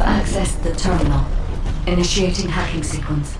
Accessed the terminal. Initiating hacking sequence.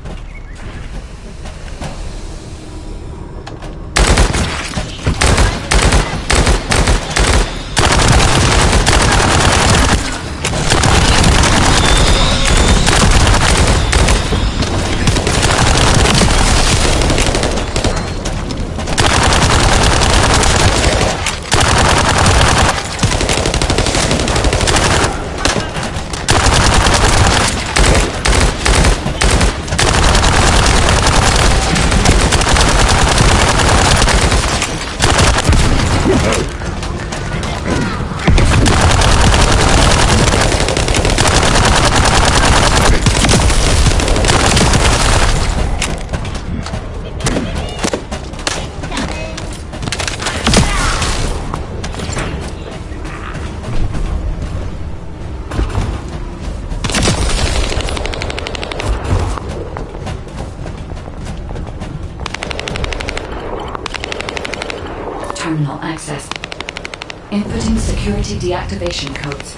Terminal access. Inputting security deactivation codes.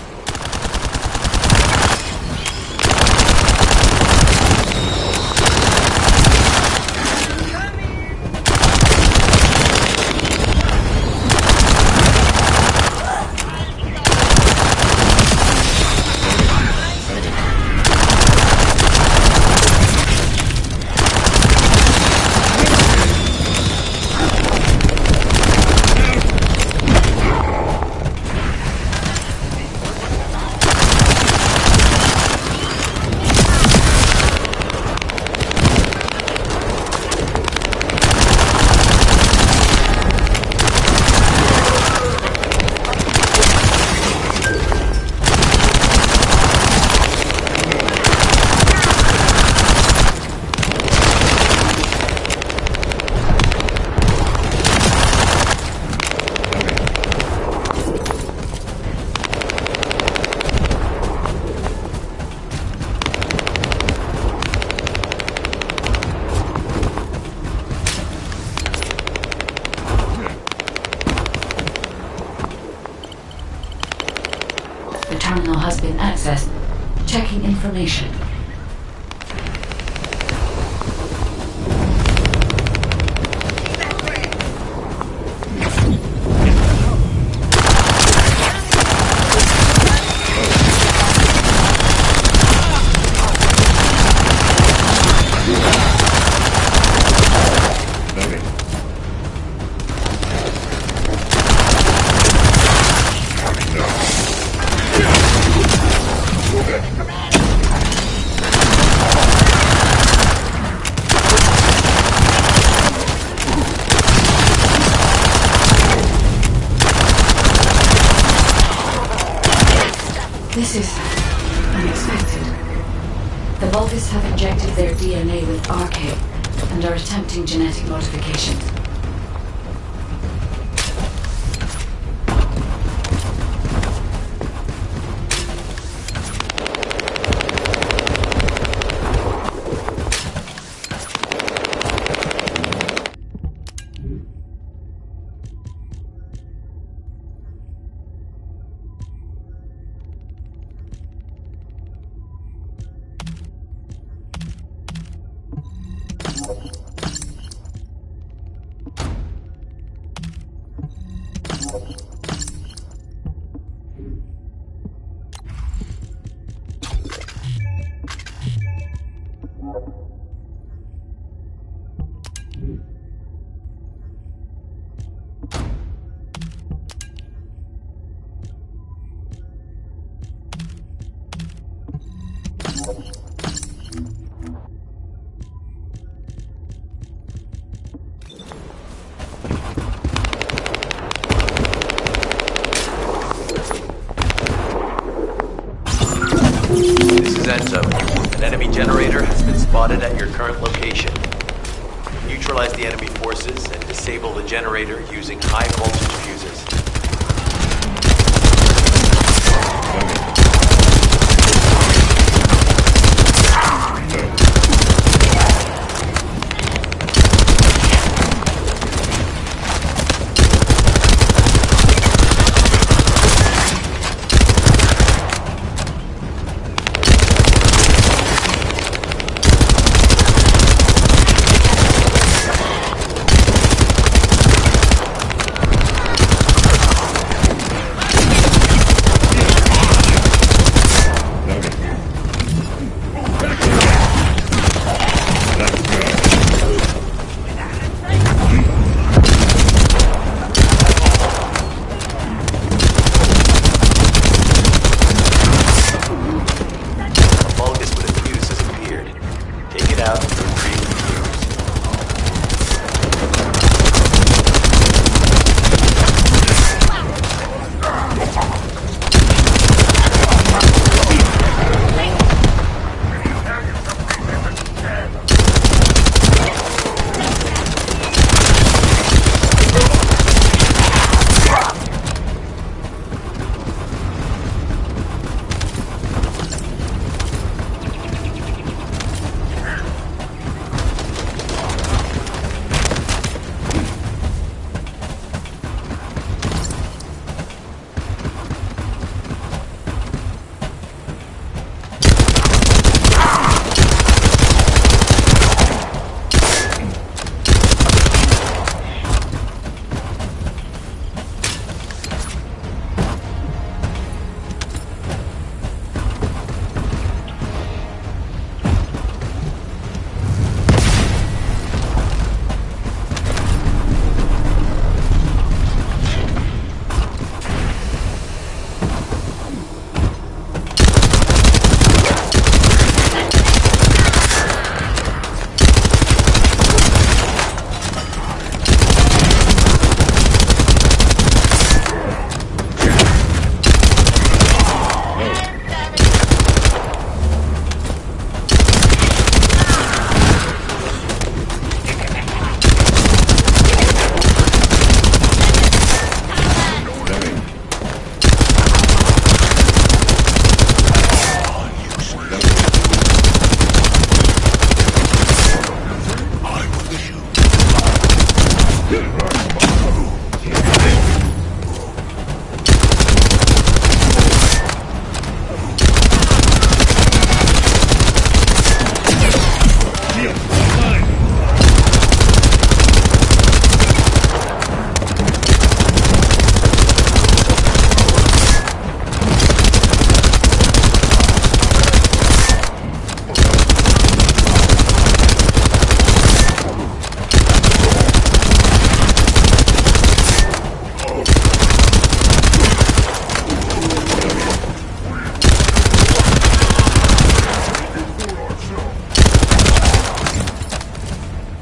The terminal has been accessed. Checking information. This is unexpected. The Vulgus have injected their DNA with RK and are attempting genetic modifications. generator has been spotted at your current location. Neutralize the enemy forces and disable the generator using high voltage fuses.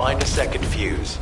Find a second fuse.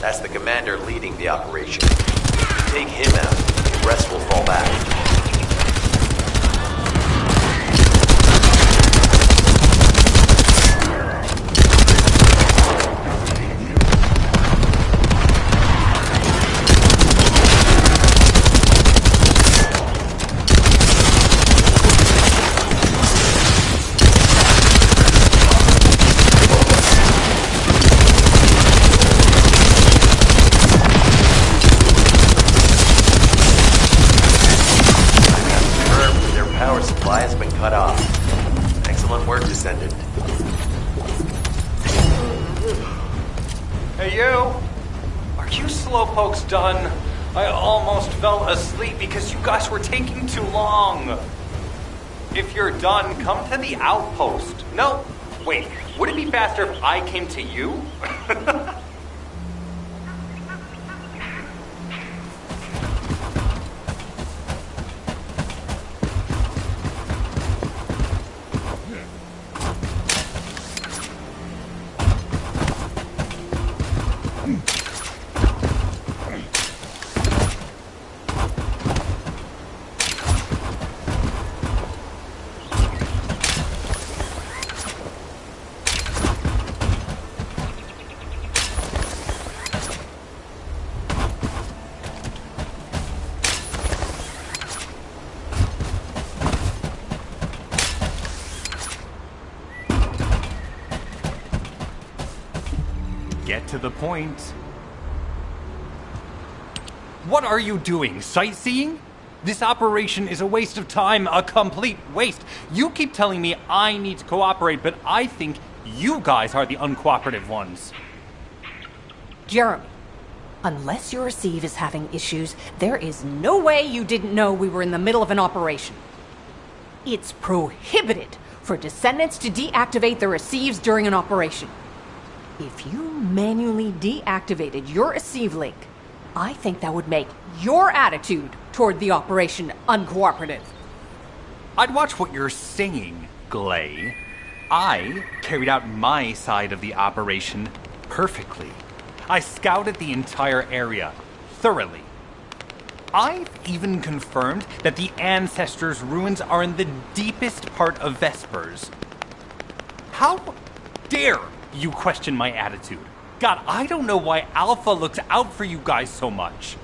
That's the commander leading the operation. Take him out, the rest will fall back. Descendant. Hey, you! Are you slowpokes done? I almost fell asleep because you guys were taking too long. If you're done, come to the outpost. No, wait. Would it be faster if I came to you? Get to the point. What are you doing? Sightseeing? This operation is a waste of time, a complete waste. You keep telling me I need to cooperate, but I think you guys are the uncooperative ones. Jeremy, unless your receive is having issues, there is no way you didn't know we were in the middle of an operation. It's prohibited for Descendants to deactivate their receives during an operation. If you manually deactivated your receive link, I think that would make your attitude toward the operation uncooperative. I'd watch what you're saying, Glay. I carried out my side of the operation perfectly. I scouted the entire area thoroughly. I've even confirmed that the Ancestors' ruins are in the deepest part of Vespers. How dare you question my attitude? God, I don't know why Alpha looks out for you guys so much.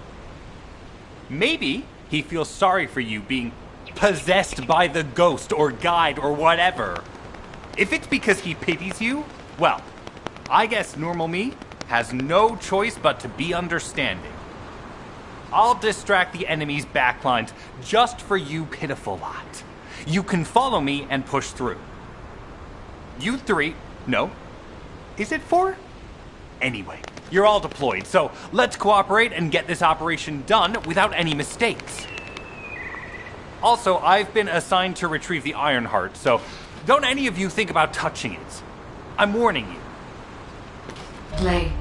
Maybe he feels sorry for you being possessed by the ghost or guide or whatever. If it's because he pities you, well, I guess normal me has no choice but to be understanding. I'll distract the enemy's backlines just for you pitiful lot. You can follow me and push through. You three, no. Is it 4? Anyway, you're all deployed, so let's cooperate and get this operation done without any mistakes. Also, I've been assigned to retrieve the Iron Heart, so don't any of you think about touching it. I'm warning you. Glay,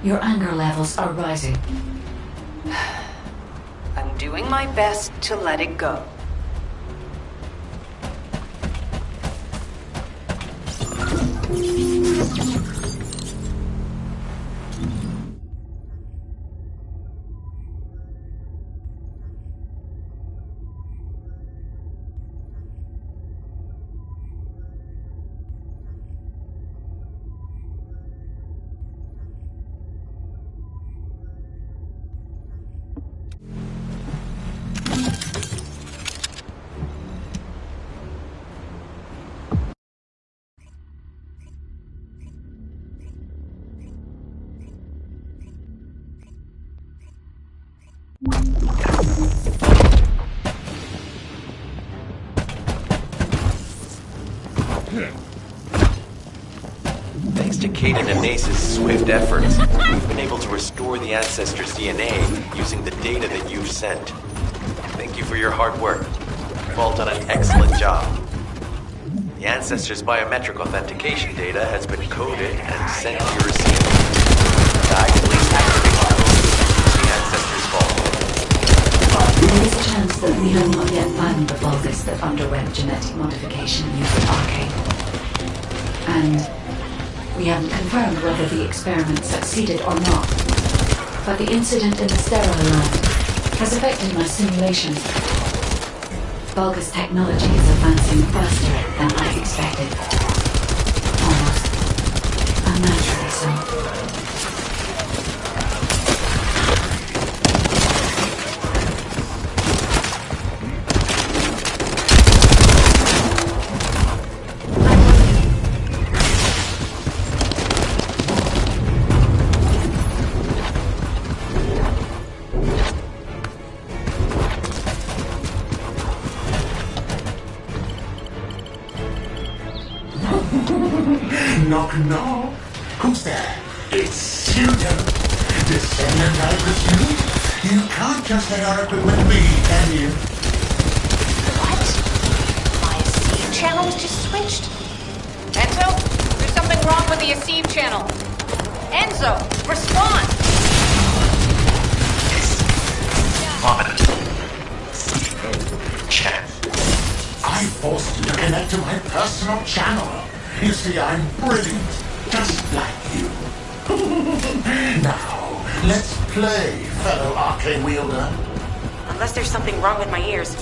your anger levels are rising. I'm doing my best to let it go. Thanks to Caden and Nace's swift efforts, we've been able to restore the Ancestors' DNA using the data that you've sent. Thank you for your hard work. You've all done an excellent job. The Ancestors' biometric authentication data has been coded and sent to your receiver. Guide, please activate the code to the Ancestors' vault. There is a chance that we have not yet found the Vulgus that underwent genetic modification using Arcane. And we haven't confirmed whether the experiment succeeded or not. but the incident in the sterile lab has affected my simulations. Vulgus technology is advancing faster than I expected. Almost unnaturally so. Knock, knock. Who's there? It's Descendant. Descendant, I presume? You can't just let our equipment be, can you? What? My receive channel was just switched. Enzo, there's something wrong with the receive channel. Enzo, respond! Chat. I forced you to connect to my personal channel. You see, I'm brilliant, just like you. Now, let's play, fellow arcane wielder. Unless there's something wrong with my ears.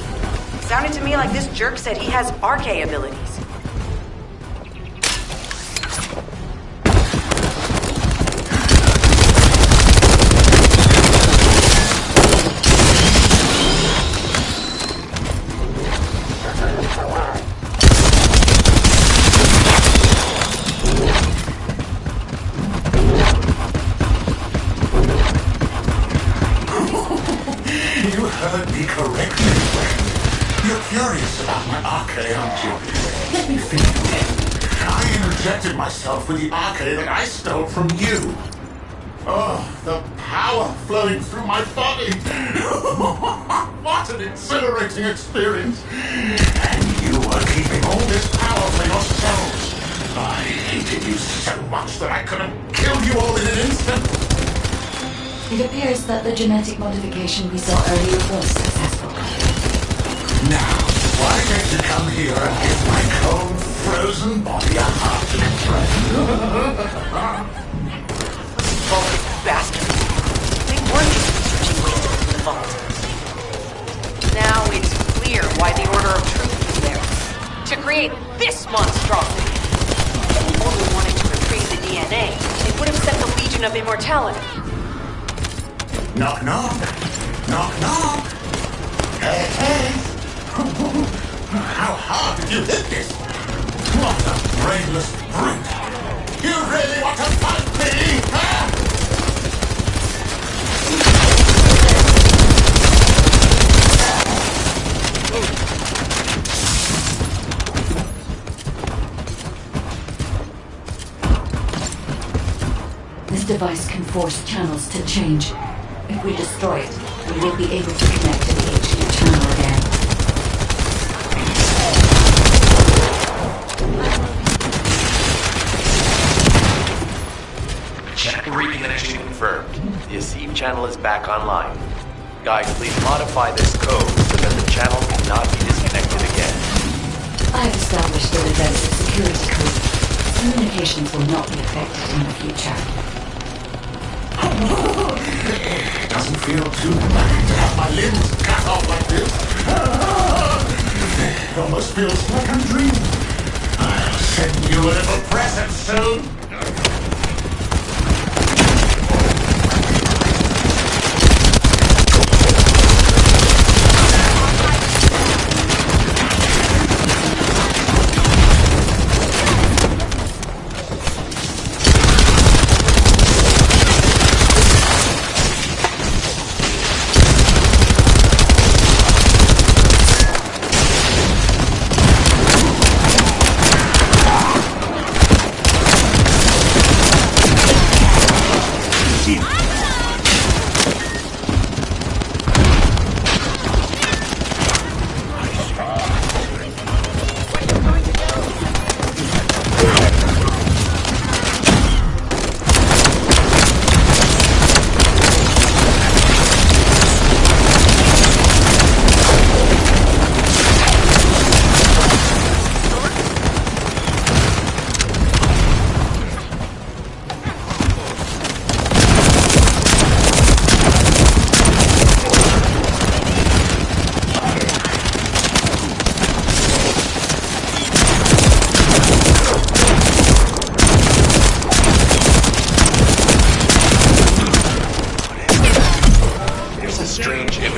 Sounded to me like this jerk said he has arcane abilities. You heard me correctly, friend. You're curious about my arcane, aren't you? Let me fill you in. I interjected myself with the arcane that I stole from you. Oh, the power flowing through my body. What an exhilarating experience. And you were keeping all this power for yourselves. I hated you so much that I couldn't kill you all in an instant. It appears that the genetic modification we saw earlier was successful. Now, why don't you come here and give my cold, frozen body a hearty friend? Vulgus bastards. They weren't just researching ways to open the vault. Now it's clear why the Order of Truth was there. To create this monstrosity. If they only wanted to retrieve the DNA, they would have sent the Legion of Immortality. Knock, knock. Knock, knock. Hey, hey. How hard did you hit this? What a brainless brute. You really want to fight me, huh? This device can force channels to change. If we destroy it, we will be able to connect to the HD channel again. Chat reconnection confirmed. The Asive channel is back online. Guys, please modify this code so that the channel cannot be disconnected again. I have established a redundant security code. Communications will not be affected in the future. It doesn't feel too bad to have my limbs cut off like this. It almost feels like I'm dreaming. I'll send you a little present soon.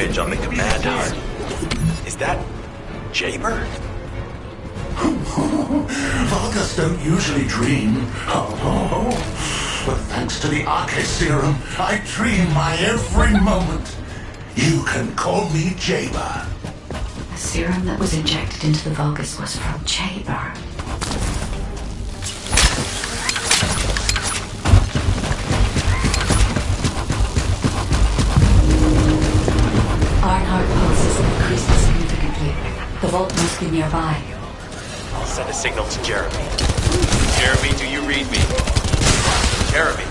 image on the command HUD. Is that Jaber? Vulgus don't usually dream. But thanks to the Arche serum, I dream my every moment. You can call me Jaber. The serum that was injected into the Vulgus was from Jaber. Arnhart pulses increased significantly. The vault must be nearby. I'll send a signal to Jeremy. Jeremy, do you read me? Jeremy.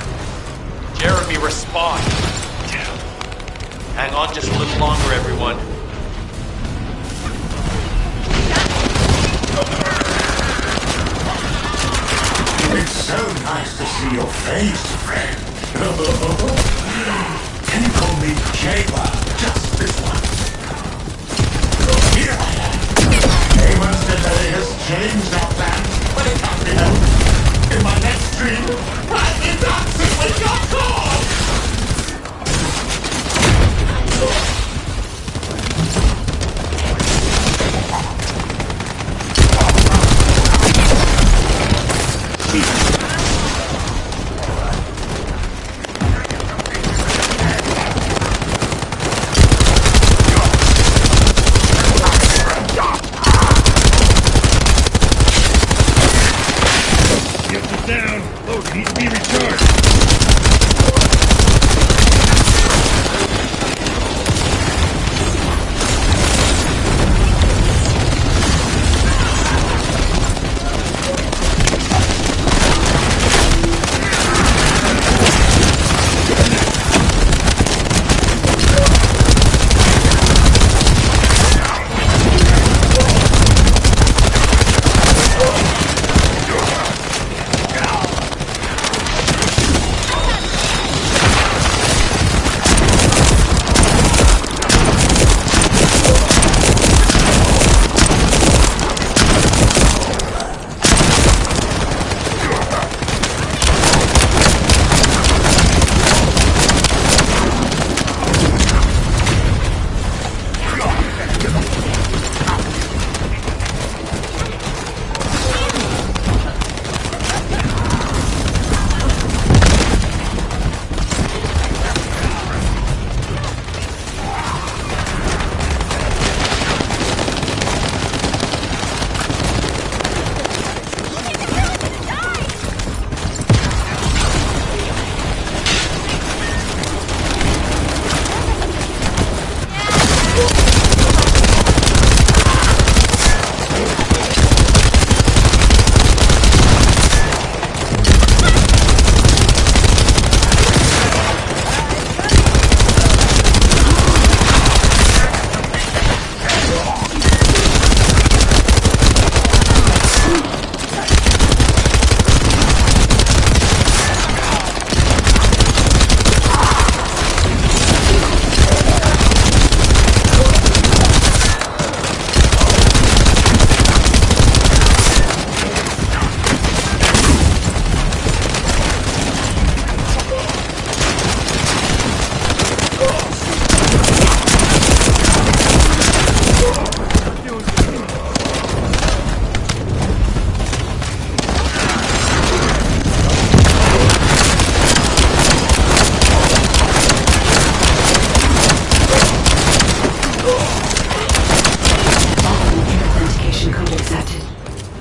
Jeremy, respond. Hang on just a little longer, everyone. It's so nice to see your face, friend. Can you call me Jaber just this once? Here I am. Haman's delay has changed our plans, but it can't be helped. In my next dream, I'll be dancing with your cause!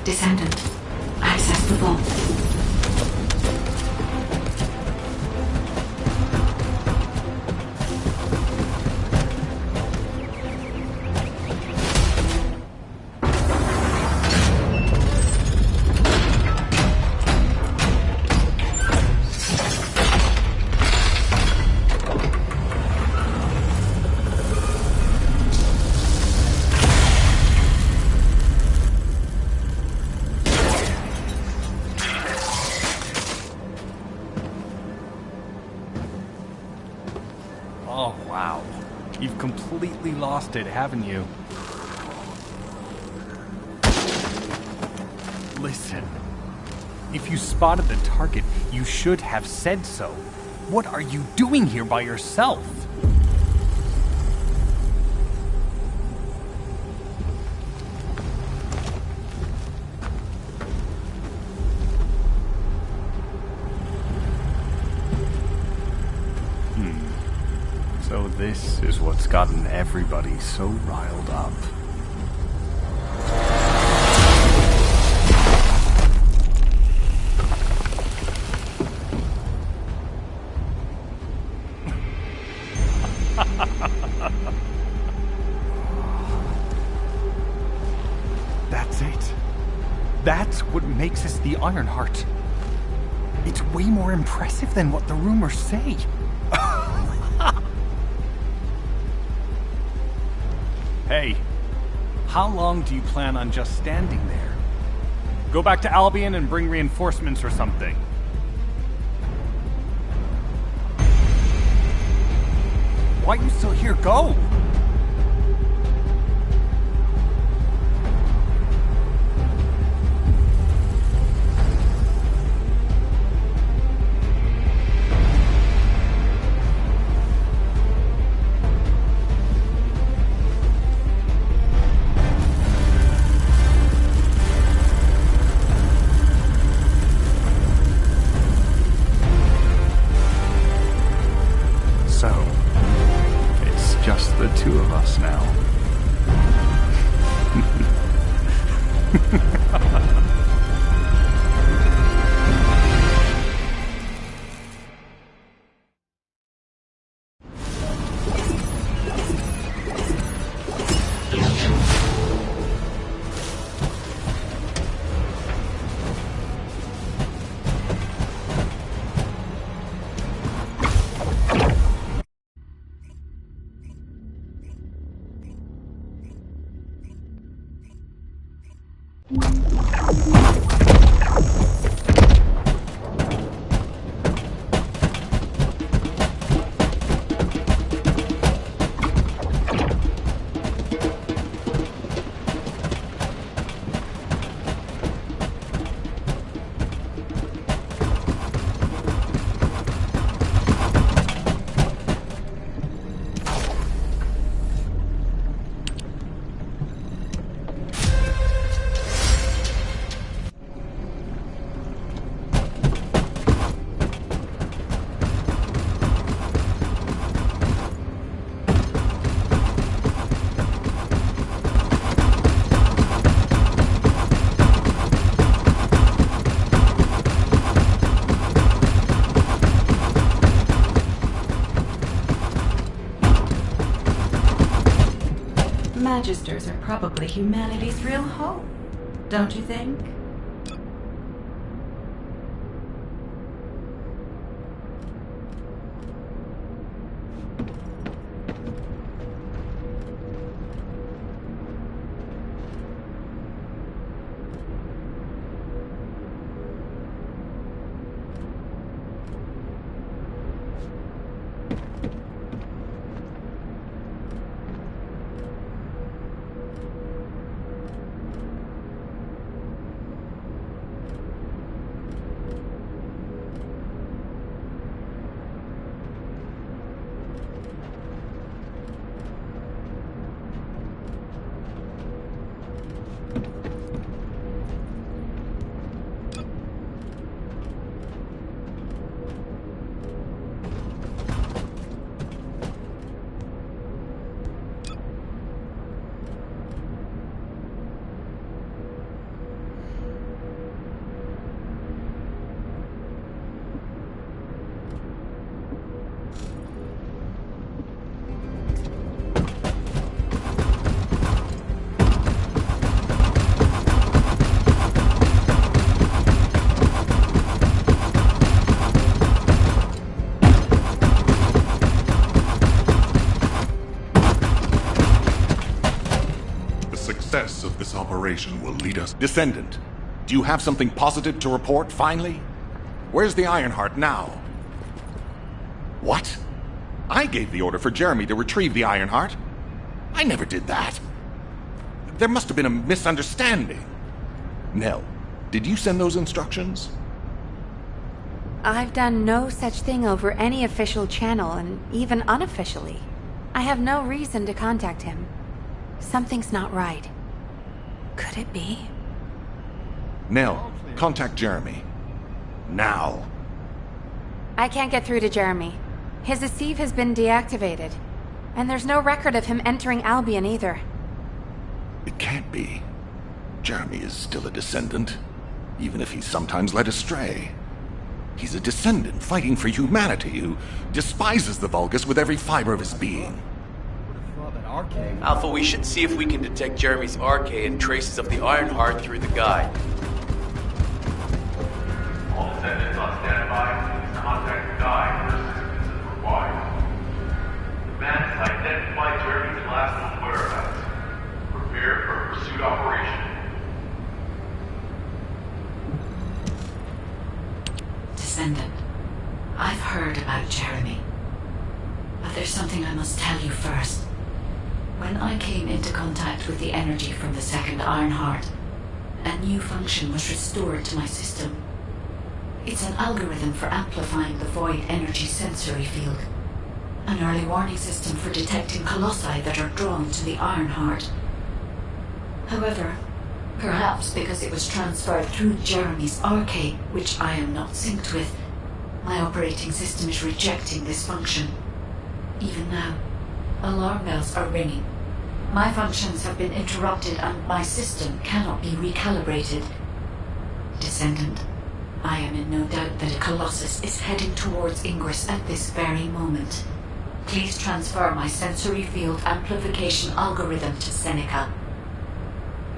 Descendant, access the vault. Oh, wow. You've completely lost it, haven't you? Listen. If you spotted the target, you should have said so. What are you doing here by yourself? So this is what's gotten everybody so riled up. That's it. That's what makes us the Ironheart. It's way more impressive than what the rumors say. Hey, how long do you plan on just standing there? Go back to Albion and bring reinforcements or something. Why are you still here? Go! So, it's just the two of us now. Magisters are probably humanity's real hope, don't you think? Success of this operation will lead us. Descendant, do you have something positive to report, finally? Where's the Ironheart now? What? I gave the order for Jeremy to retrieve the Ironheart. I never did that. There must have been a misunderstanding. Nell, did you send those instructions? I've done no such thing over any official channel, and even unofficially. I have no reason to contact him. Something's not right. Could it be? Nell, contact Jeremy. Now. I can't get through to Jeremy. His receive has been deactivated, and there's no record of him entering Albion either. It can't be. Jeremy is still a Descendant, even if he's sometimes led astray. He's a Descendant fighting for humanity who despises the Vulgus with every fiber of his being. Alpha, we should see if we can detect Jeremy's arcade and traces of the Ironheart through the guide. All Descendants on standby. Please contact the guide for assistance if required. The man has identified Jeremy's last known whereabouts. Prepare for a pursuit operation. Descendant, I've heard about Jeremy. But there's something I must tell you first. When I came into contact with the energy from the second Ironheart, a new function was restored to my system. It's an algorithm for amplifying the void energy sensory field. An early warning system for detecting colossi that are drawn to the Ironheart. However, perhaps because it was transferred through Jeremy's arcade, which I am not synced with, my operating system is rejecting this function. Even now, alarm bells are ringing. My functions have been interrupted and my system cannot be recalibrated. Descendant, I am in no doubt that a Colossus is heading towards Ingress at this very moment. Please transfer my sensory field amplification algorithm to Seneca.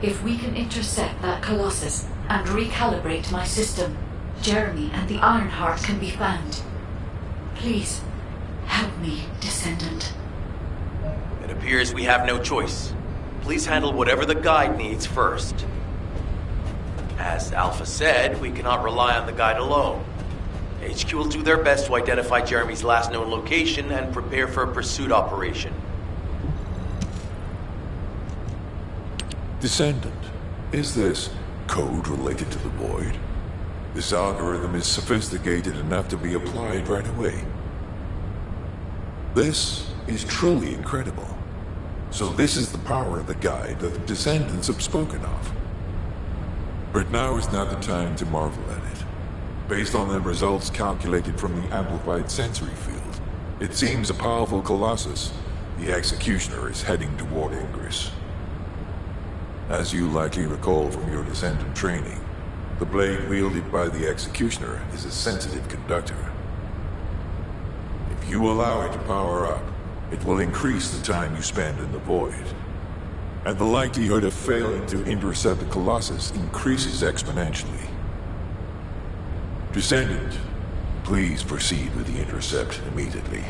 If we can intercept that Colossus and recalibrate my system, Jeremy and the Ironheart can be found. Please, help me, Descendant. It appears we have no choice. Please handle whatever the guide needs first. As Alpha said, we cannot rely on the guide alone. HQ will do their best to identify Jeremy's last known location and prepare for a pursuit operation. Descendant, is this code related to the Void? This algorithm is sophisticated enough to be applied right away. This is truly incredible. So this is the power of the guide that the Descendants have spoken of. But now is not the time to marvel at it. Based on the results calculated from the amplified sensory field, it seems a powerful Colossus, the Executioner, is heading toward Ingress. As you likely recall from your Descendant training, the blade wielded by the Executioner is a sensitive conductor. If you allow it to power up, it will increase the time you spend in the Void. And the likelihood of failing to intercept the Colossus increases exponentially. Descendant, please proceed with the intercept immediately.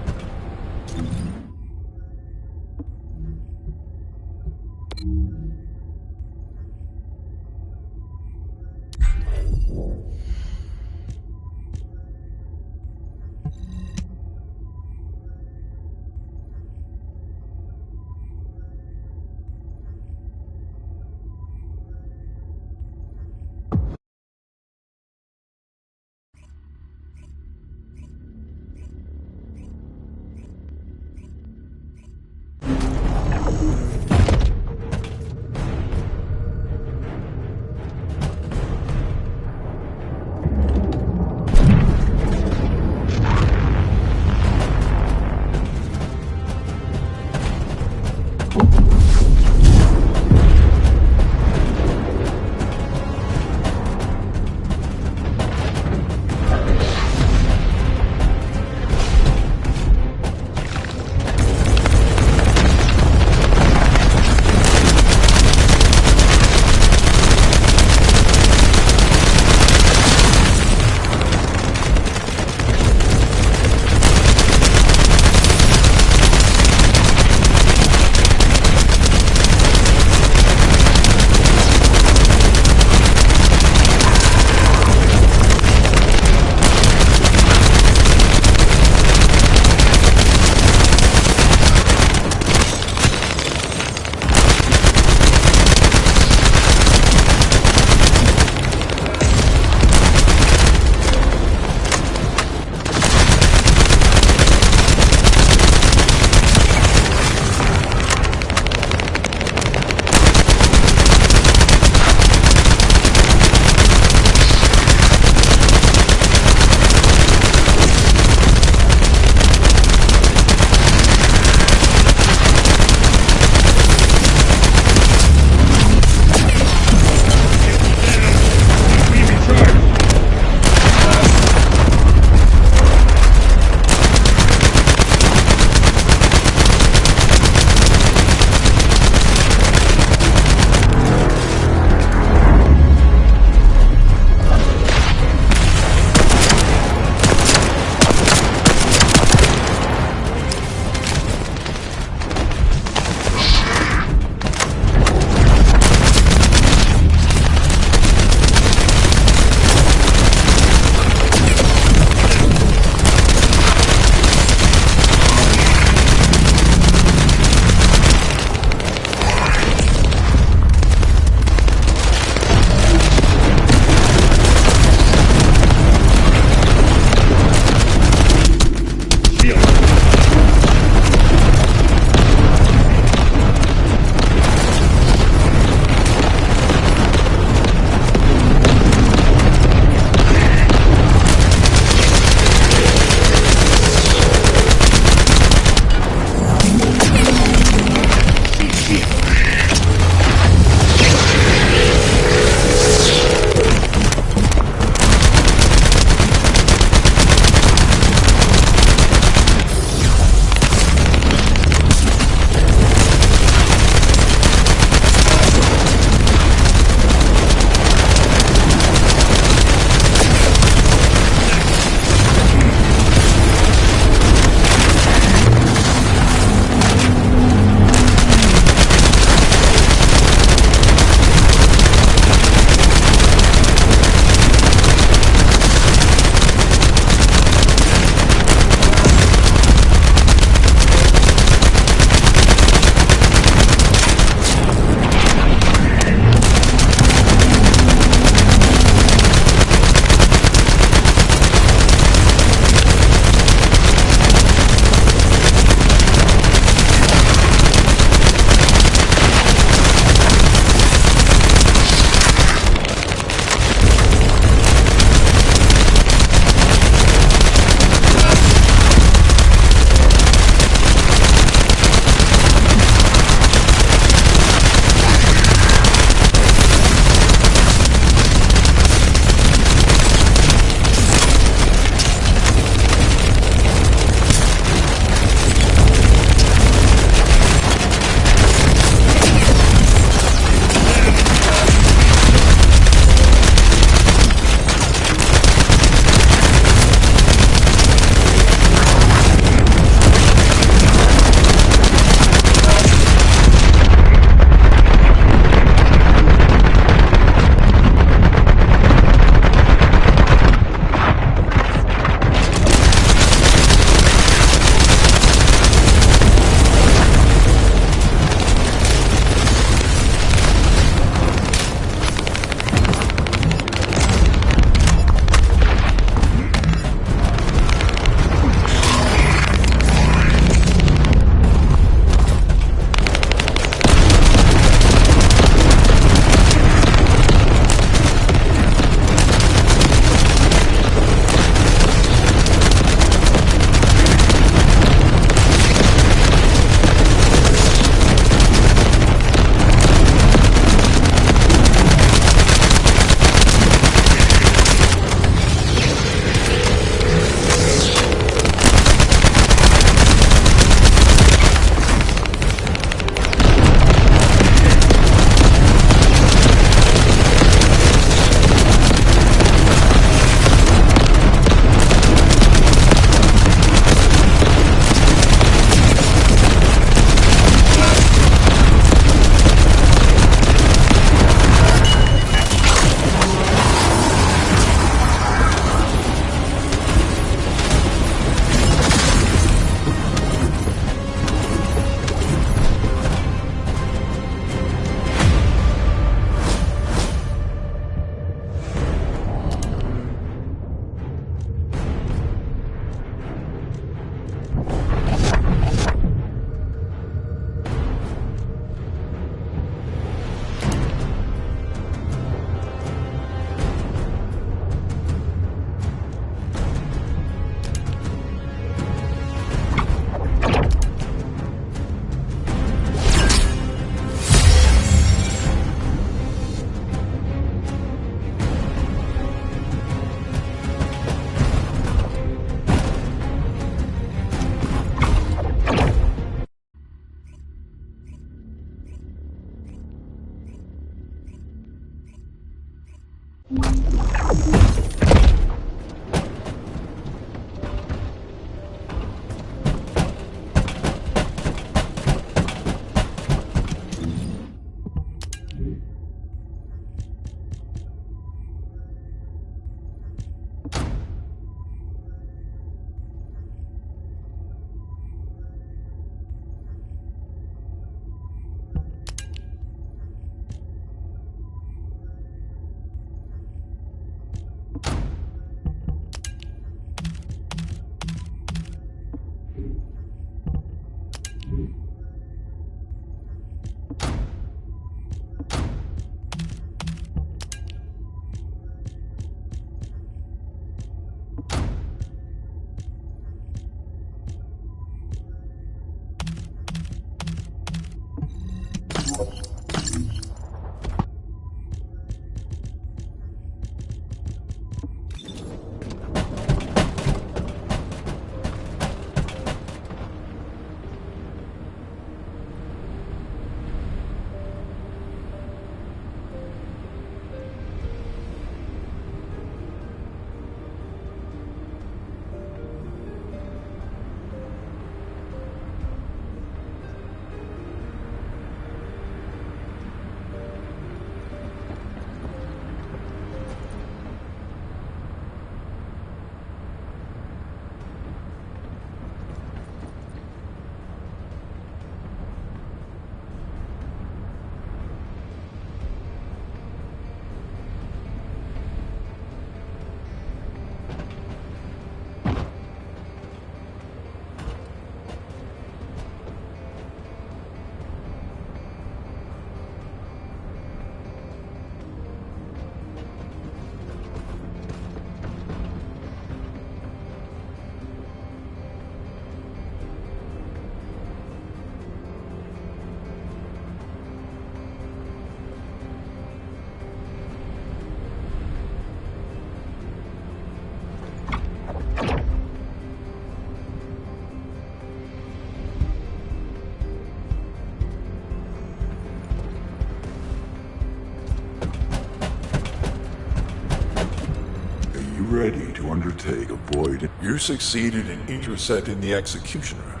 ready to undertake a void. You succeeded in intercepting the Executioner.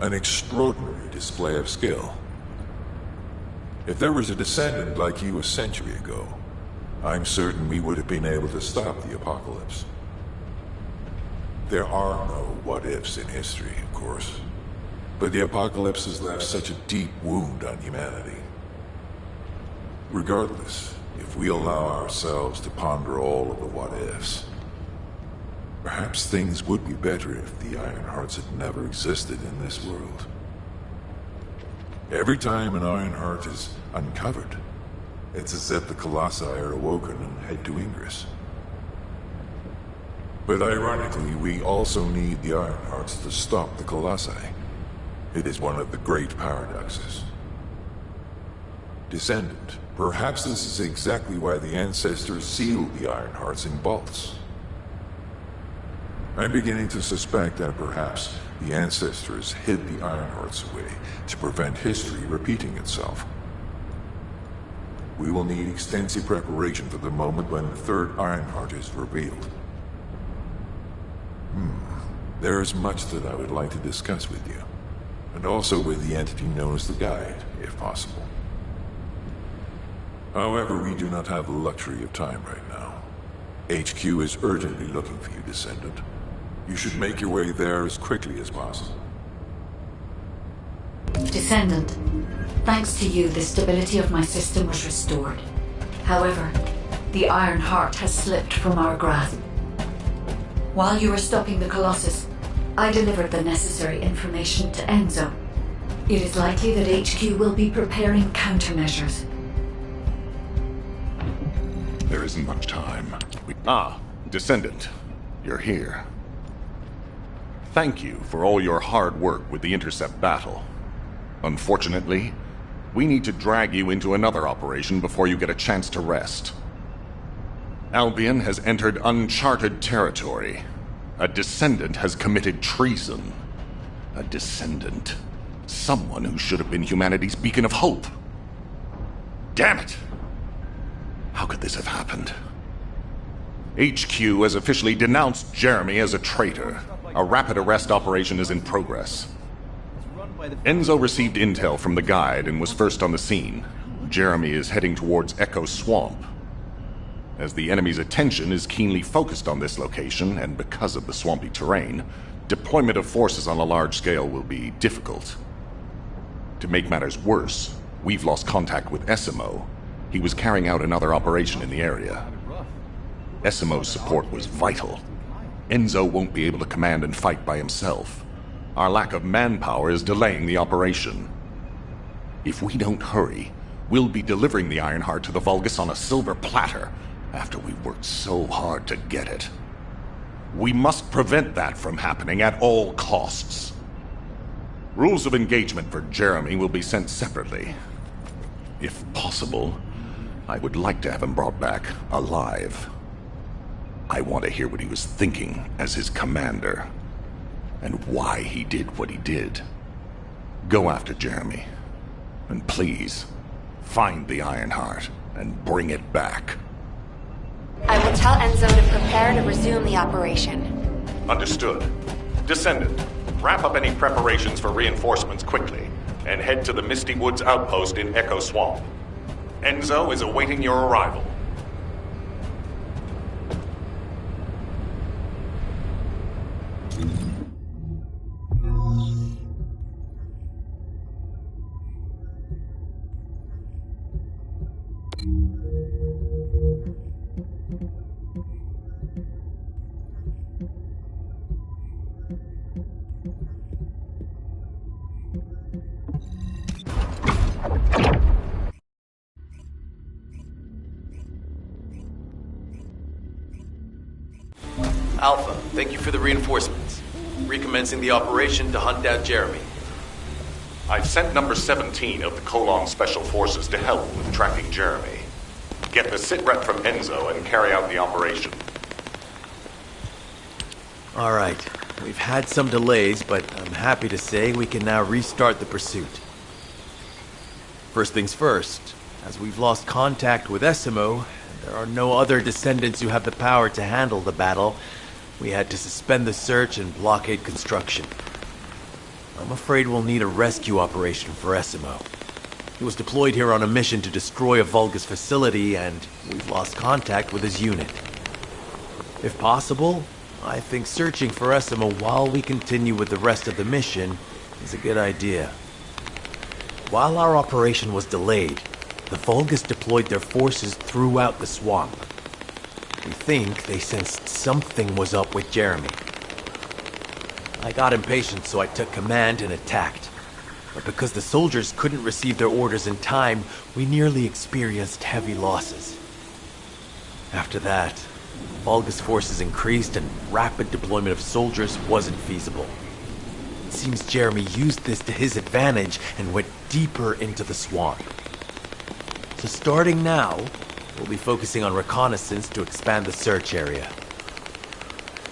An extraordinary display of skill. If there was a descendant like you a century ago, I'm certain we would have been able to stop the apocalypse. There are no what-ifs in history, of course. But the apocalypse has left such a deep wound on humanity. Regardless, if we allow ourselves to ponder all of the what-ifs, perhaps things would be better if the Ironhearts had never existed in this world. Every time an Ironheart is uncovered, it's as if the Colossi are awoken and head to Ingress. But ironically, we also need the Ironhearts to stop the Colossi. It is one of the great paradoxes. Descendant, perhaps this is exactly why the ancestors sealed the Ironhearts in vaults. I'm beginning to suspect that perhaps the ancestors hid the Ironhearts away to prevent history repeating itself. We will need extensive preparation for the moment when the third Ironheart is revealed. There is much that I would like to discuss with you, and also with the entity known as the Guide, if possible. However, we do not have the luxury of time right now. HQ is urgently looking for you, Descendant. You should make your way there as quickly as possible. Descendant, thanks to you, the stability of my system was restored. However, the Iron Heart has slipped from our grasp. While you were stopping the Colossus, I delivered the necessary information to Enzo. It is likely that HQ will be preparing countermeasures. There isn't much time. Descendant, you're here. Thank you for all your hard work with the Intercept battle. Unfortunately, we need to drag you into another operation before you get a chance to rest. Albion has entered uncharted territory. A Descendant has committed treason. A Descendant. Someone who should have been humanity's beacon of hope. Damn it! How could this have happened? HQ has officially denounced Jeremy as a traitor. A rapid arrest operation is in progress. Enzo received intel from the Guide and was first on the scene. Jeremy is heading towards Echo Swamp. As the enemy's attention is keenly focused on this location, and because of the swampy terrain, deployment of forces on a large scale will be difficult. To make matters worse, we've lost contact with Essimo. He was carrying out another operation in the area. Essimo's support was vital. Enzo won't be able to command and fight by himself. Our lack of manpower is delaying the operation. If we don't hurry, we'll be delivering the Ironheart to the Vulgus on a silver platter, after we've worked so hard to get it. We must prevent that from happening at all costs. Rules of engagement for Jeremy will be sent separately. If possible, I would like to have him brought back alive. I want to hear what he was thinking as his commander, and why he did what he did. Go after Jeremy, and please, find the Ironheart and bring it back. I will tell Enzo to prepare to resume the operation. Understood. Descendant, wrap up any preparations for reinforcements quickly, and head to the Misty Woods outpost in Echo Swamp. Enzo is awaiting your arrival. Alpha, thank you for the reinforcements. Recommencing the operation to hunt down Jeremy. I've sent number 17 of the Colon Special Forces to help with tracking Jeremy. Get the sitrep from Enzo and carry out the operation. Alright, we've had some delays, but I'm happy to say we can now restart the pursuit. First things first, as we've lost contact with Essimo, and There are no other Descendants who have the power to handle the battle. We had to suspend the search and blockade construction. I'm afraid we'll need a rescue operation for Esimo. He was deployed here on a mission to destroy a Vulgus facility, and we've lost contact with his unit. If possible, I think searching for Esimo while we continue with the rest of the mission is a good idea. While our operation was delayed, the Vulgus deployed their forces throughout the swamp. We think they sensed something was up with Jeremy. I got impatient, so I took command and attacked. But because the soldiers couldn't receive their orders in time, we nearly experienced heavy losses. After that, Vulgus forces increased and rapid deployment of soldiers wasn't feasible. It seems Jeremy used this to his advantage and went deeper into the swamp. So starting now, we'll be focusing on reconnaissance to expand the search area.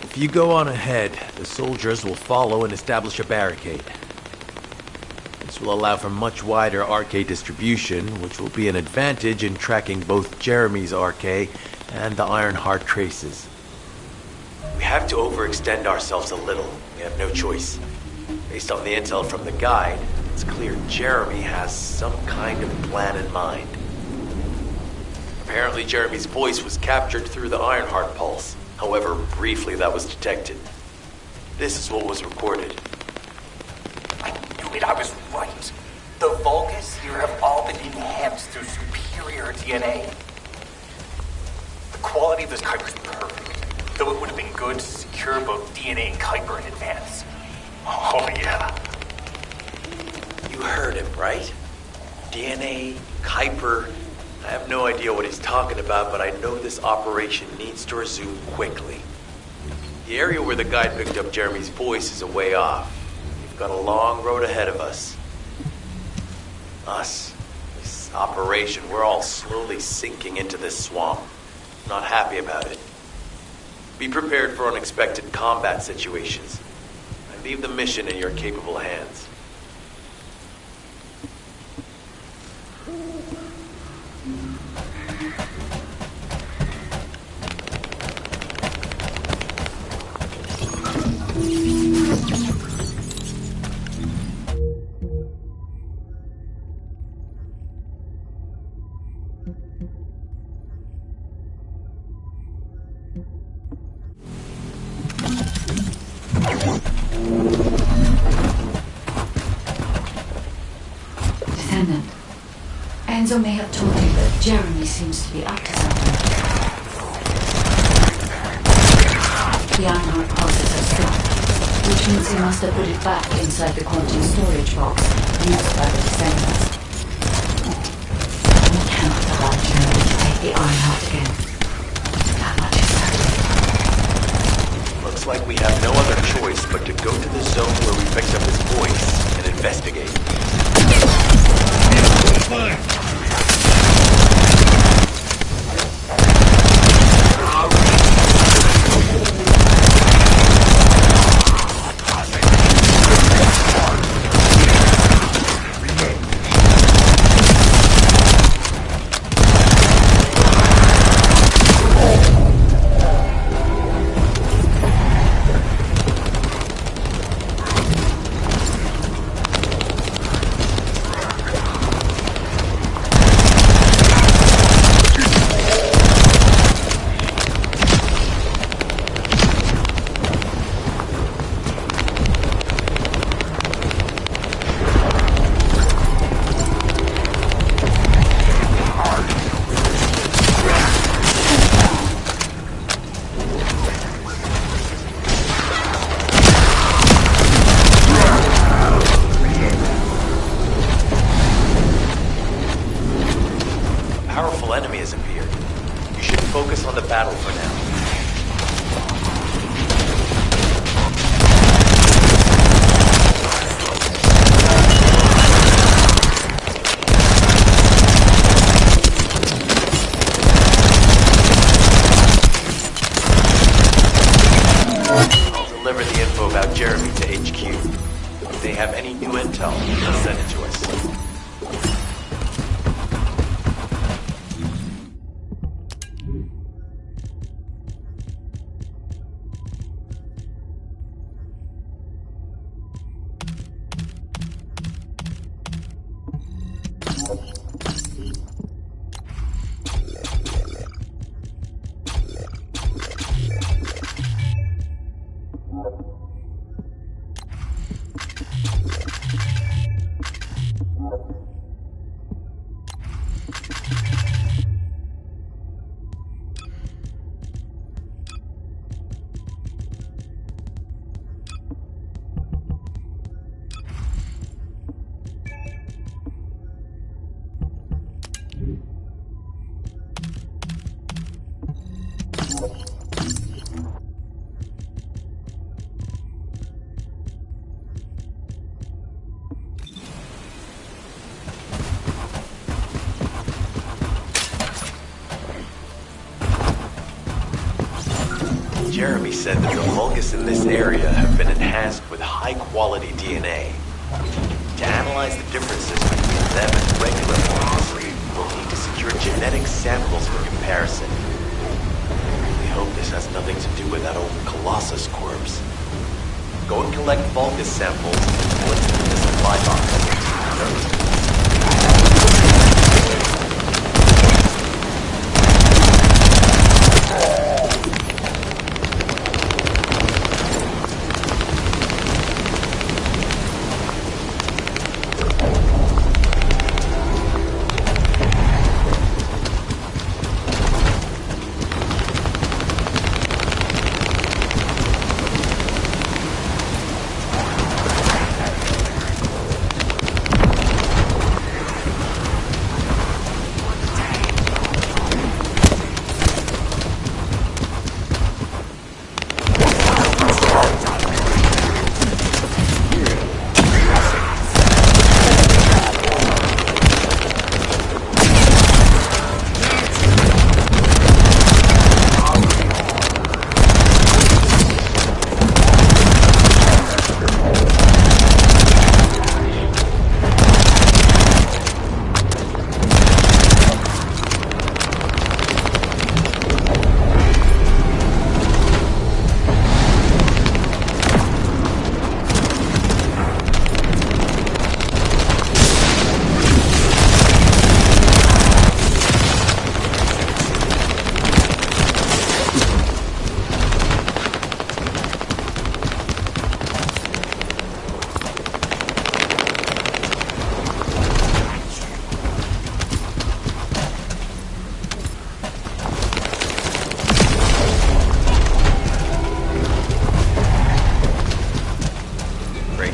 If you go on ahead, the soldiers will follow and establish a barricade. This will allow for much wider RK distribution, which will be an advantage in tracking both Jeremy's RK and the Ironheart traces. We have to overextend ourselves a little. We have no choice. Based on the intel from the guide, it's clear Jeremy has some kind of plan in mind. Apparently Jeremy's voice was captured through the Ironheart pulse. However, briefly that was detected. This is what was recorded. I knew it, I was right. The Vulgus here have all been enhanced through superior DNA. The quality of this Kuiper is perfect, though it would have been good to secure both DNA and Kuiper in advance. Oh yeah. You heard him, right? DNA, Kuiper. I have no idea what he's talking about, but I know this operation needs to resume quickly. The area where the guide picked up Jeremy's voice is a way off. We've got a long road ahead of us. This operation, we're all slowly sinking into this swamp. Not happy about it. Be prepared for unexpected combat situations. I leave the mission in your capable hands. Descendant. Enzo may have told you that Jeremy seems to be up to something. The Ironheart pulses have stopped, which means he must have put it back inside the quantum storage box used by the Descendants. We cannot allow Jeremy to take the Ironheart again. That much is certain. Looks like we have no other choice but to go to the zone where we picked up his voice and investigate. Enemy has appeared. You should focus on the battle for now. I'll deliver the info about Jeremy to HQ. If they have any new intel, they'll send it to us. Jeremy said that the Vulgus in this area have been enhanced with high-quality DNA. To analyze the differences between them and regular Vulgus, we'll need to secure genetic samples for comparison. We hope this has nothing to do with that old Colossus corpse. Go and collect Vulgus samples and put them in the supply box.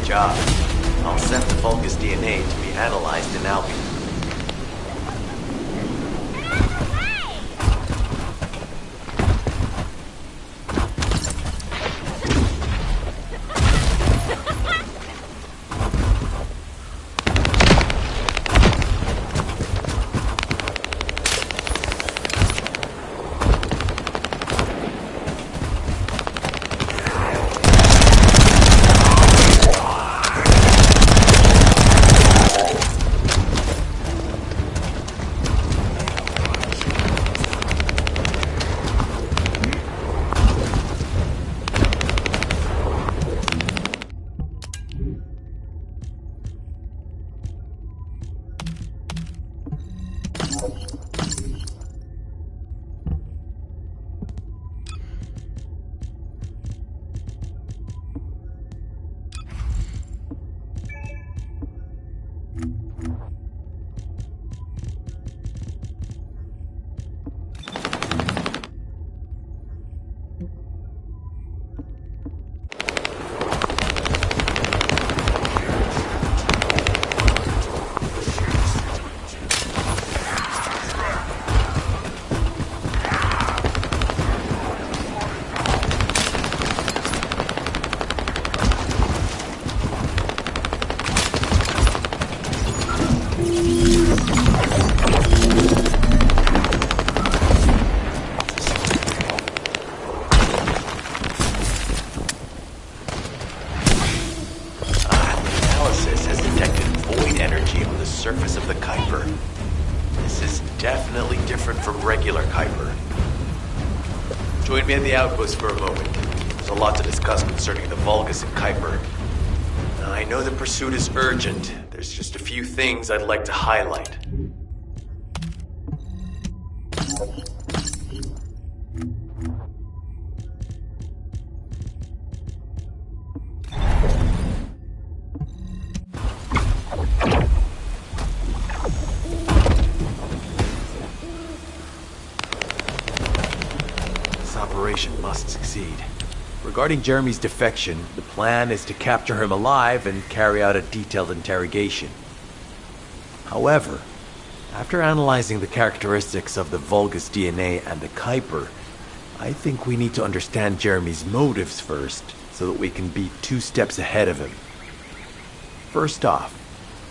Job. I'll send the Vulgus DNA to be analyzed in Albion. Surface of the Kuiper. This is definitely different from regular Kuiper. Join me at the outpost for a moment. There's a lot to discuss concerning the Vulgus and Kuiper. I know the pursuit is urgent. There's just a few things I'd like to highlight. Must succeed. Regarding Jeremy's defection, the plan is to capture him alive and carry out a detailed interrogation. However, after analyzing the characteristics of the Vulgus DNA and the Kuiper, I think we need to understand Jeremy's motives first, so that we can be 2 steps ahead of him. First off,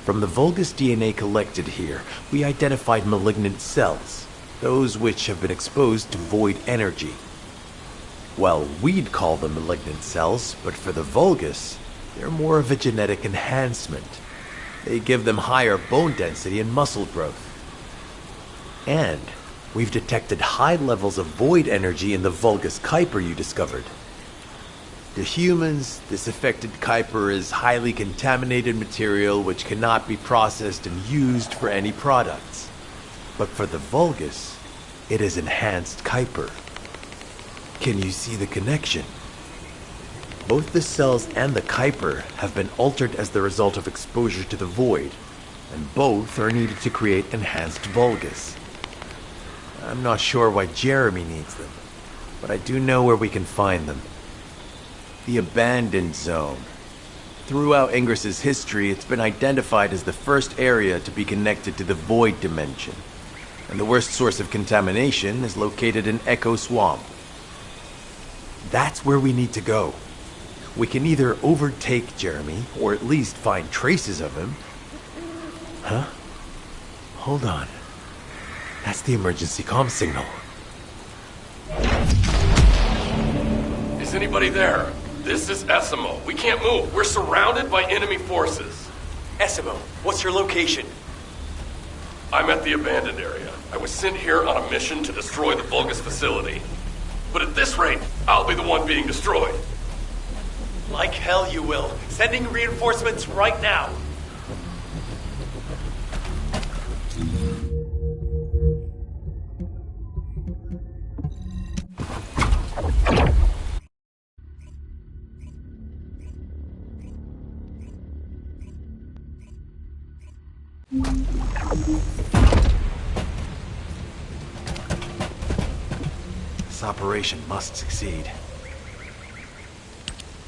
from the Vulgus DNA collected here, we identified malignant cells, those which have been exposed to void energy. Well, we'd call them malignant cells, but for the Vulgus, they're more of a genetic enhancement. They give them higher bone density and muscle growth. And we've detected high levels of void energy in the Vulgus Kuiper you discovered. To humans, this affected Kuiper is highly contaminated material which cannot be processed and used for any products. But for the Vulgus, it is enhanced Kuiper. Can you see the connection? Both the cells and the Kuiper have been altered as the result of exposure to the void, and both are needed to create enhanced Vulgus. I'm not sure why Jeremy needs them, but I do know where we can find them. The Abandoned Zone. Throughout Ingris's history, it's been identified as the first area to be connected to the Void Dimension, and the worst source of contamination is located in Echo Swamp. That's where we need to go. We can either overtake Jeremy, or at least find traces of him. Huh? Hold on. That's the emergency comm signal. Is anybody there? This is Essimo. We can't move. We're surrounded by enemy forces. Essimo, what's your location? I'm at the abandoned area. I was sent here on a mission to destroy the Vulgus facility. But at this rate, I'll be the one being destroyed. Like hell you will. Sending reinforcements right now. This operation must succeed.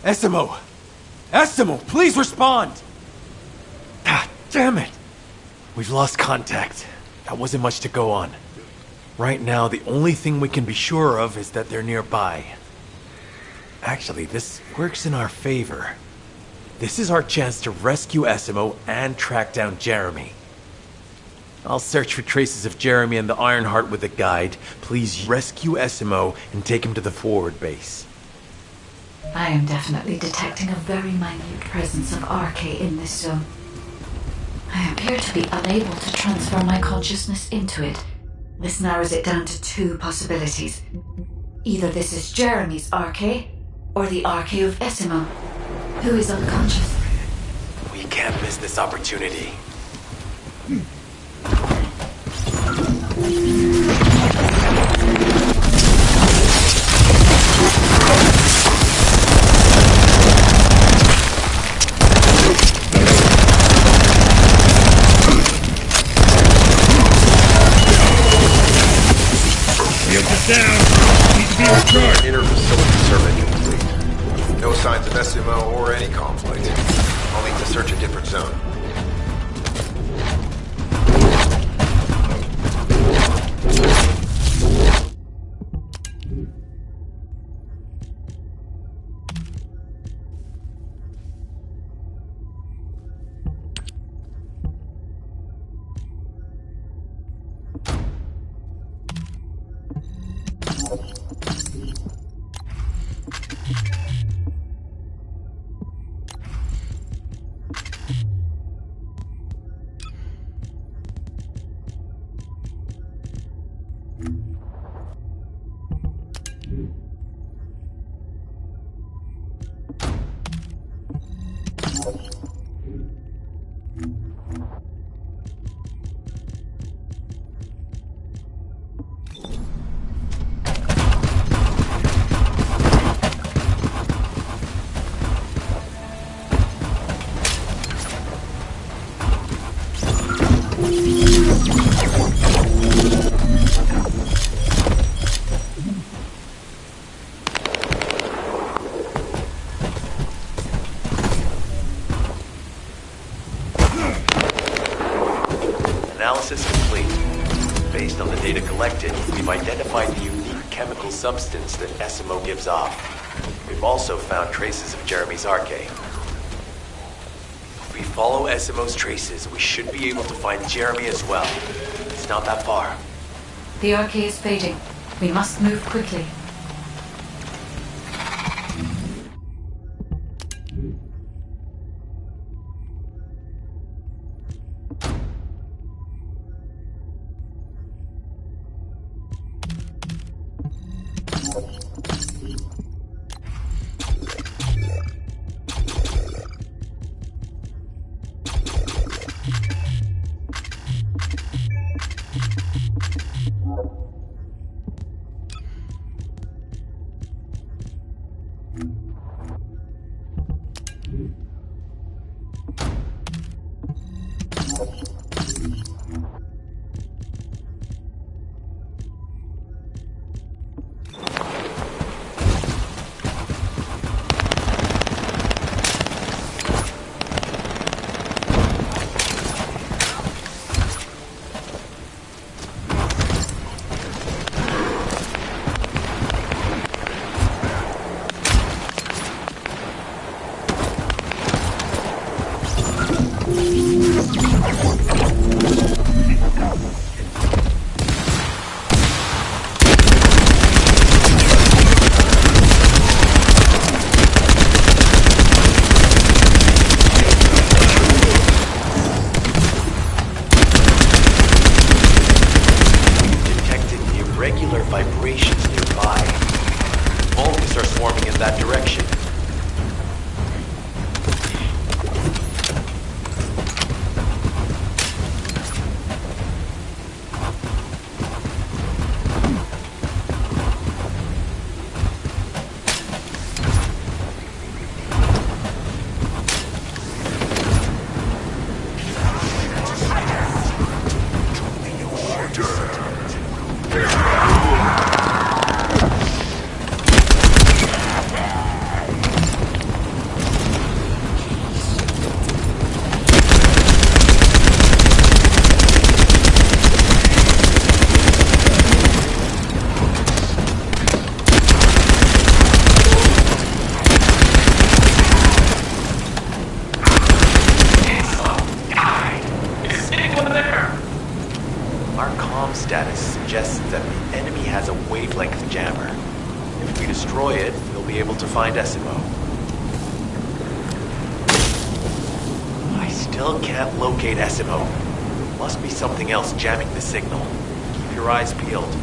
Essimo! Essimo, please respond! Ah, damn it! We've lost contact. That wasn't much to go on. Right now, the only thing we can be sure of is that they're nearby. Actually, this works in our favor. This is our chance to rescue Essimo and track down Jeremy. I'll search for traces of Jeremy and the Ironheart with a guide. Please rescue Essimo and take him to the forward base. I am definitely detecting a very minute presence of RK in this zone. I appear to be unable to transfer my consciousness into it. This narrows it down to two possibilities. Either this is Jeremy's RK, or the RK of Essimo, who is unconscious. We can't miss this opportunity. Inter-facility survey complete. No signs of SMO or any conflict. I'll need to search a different zone. Analysis complete. Based on the data collected, we've identified the unique chemical substance that Essimo gives off. We've also found traces of Jeremy's RK. If we follow Essimo's traces, we should be able to find Jeremy as well. It's not that far. The RK is fading. We must move quickly. Vibrations nearby. Vulgus are swarming in that direction. Status suggests that the enemy has a wavelength jammer. If we destroy it, we'll be able to find Esimo. I still can't locate Esimo. Must be something else jamming the signal. Keep your eyes peeled.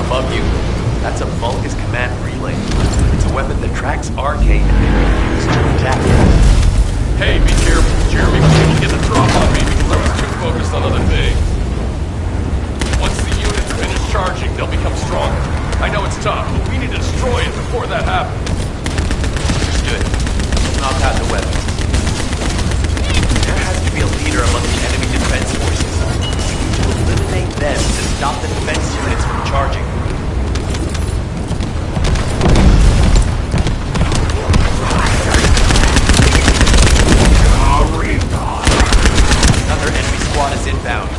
Above you. That's a Vulgus command relay. It's a weapon that tracks arcade and can be used to attack. Hey, be careful. Jeremy was able to get the drop on me because I was too focused on other things. Once the units finish charging, they'll become stronger. I know it's tough, but we need to destroy it before that happens. Good. Knock out the weapon. There has to be a leader among the enemy defense forces. We need to eliminate them to stop the defense units from charging. Another enemy squad is inbound.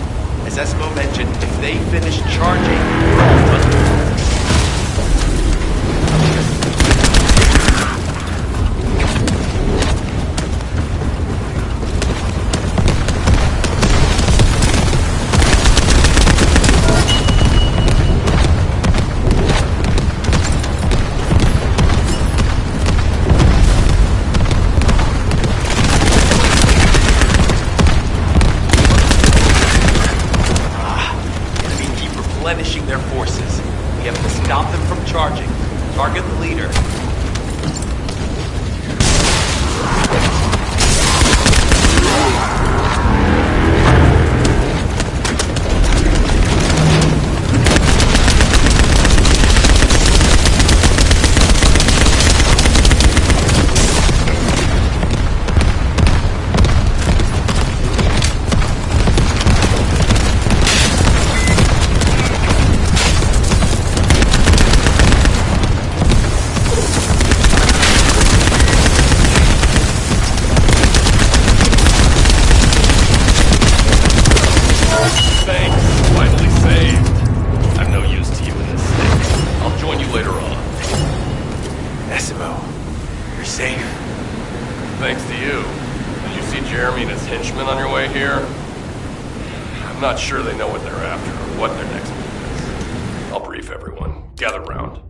As Esmo mentioned, if they finish charging, we're all done. Replenishing their forces. We have to stop them from charging. Target the leader. gather round.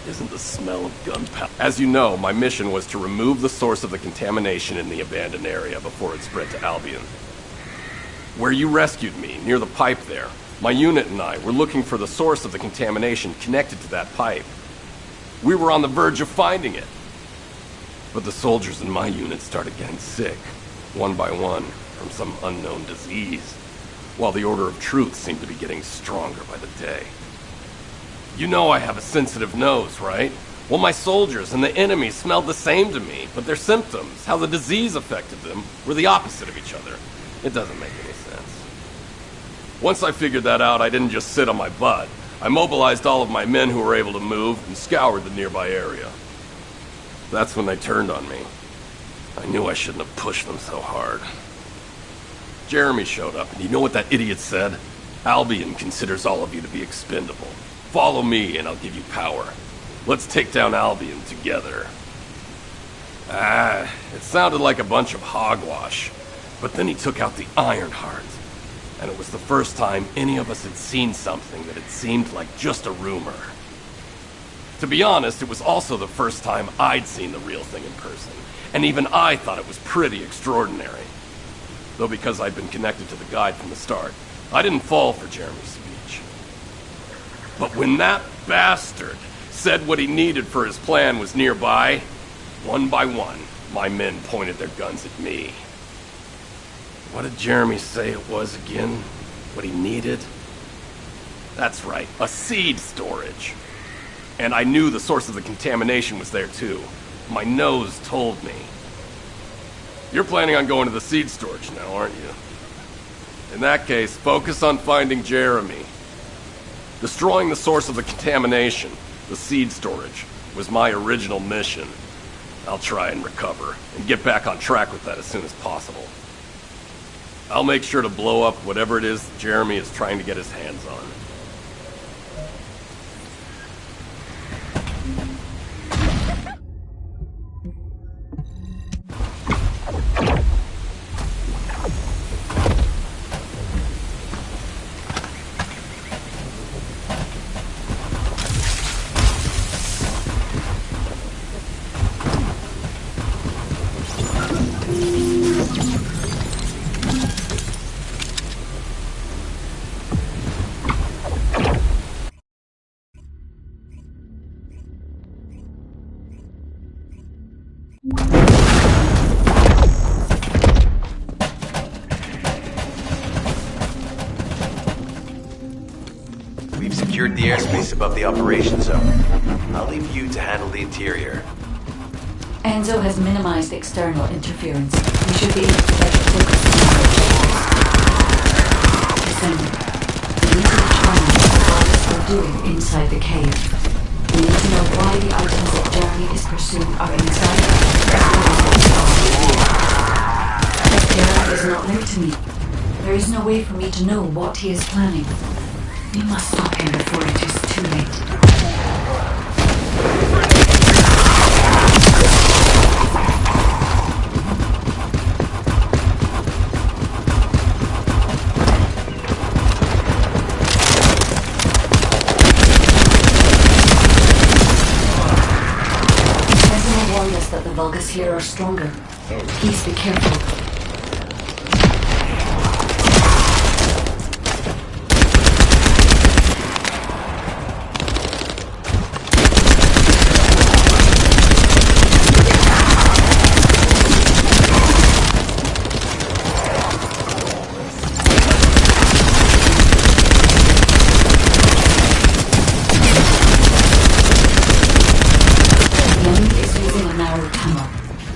Isn't the smell of gunpowder? As you know, my mission was to remove the source of the contamination in the abandoned area before it spread to Albion. Where you rescued me, near the pipe there, my unit and I were looking for the source of the contamination connected to that pipe. We were on the verge of finding it. But the soldiers in my unit started getting sick, one by one, from some unknown disease, while the Order of Truth seemed to be getting stronger by the day. You know I have a sensitive nose, right? Well, my soldiers and the enemy smelled the same to me, but their symptoms, how the disease affected them, were the opposite of each other. It doesn't make any sense. Once I figured that out, I didn't just sit on my butt. I mobilized all of my men who were able to move and scoured the nearby area. That's when they turned on me. I knew I shouldn't have pushed them so hard. Jeremy showed up, and you know what that idiot said? Albion considers all of you to be expendable. Follow me and I'll give you power. Let's take down Albion together. It sounded like a bunch of hogwash. But then he took out the Ironheart. And it was the first time any of us had seen something that had seemed like just a rumor. To be honest, it was also the first time I'd seen the real thing in person. And even I thought it was pretty extraordinary. Though because I'd been connected to the guide from the start, I didn't fall for Jeremy's speech. But when that bastard said what he needed for his plan was nearby, one by one, my men pointed their guns at me. What did Jeremy say it was again? What he needed? That's right, a seed storage. And I knew the source of the contamination was there too. My nose told me. You're planning on going to the seed storage now, aren't you? In that case, focus on finding Jeremy. Destroying the source of the contamination, the seed storage, was my original mission. I'll try and recover, and get back on track with that as soon as possible. I'll make sure to blow up whatever it is Jeremy is trying to get his hands on. We've secured the airspace above the operation zone. I'll leave you to handle the interior. Enzo has minimized external interference. We should be able to better focus on Descendant. We need to determine what Artists are doing inside the cave. We need to know why the items that Jeremy is pursuing are inside, as Jeremy is not linked to me. There is no way for me to know what he is planning. We must stop him before it is too late. Vulgus here are stronger. Please be careful.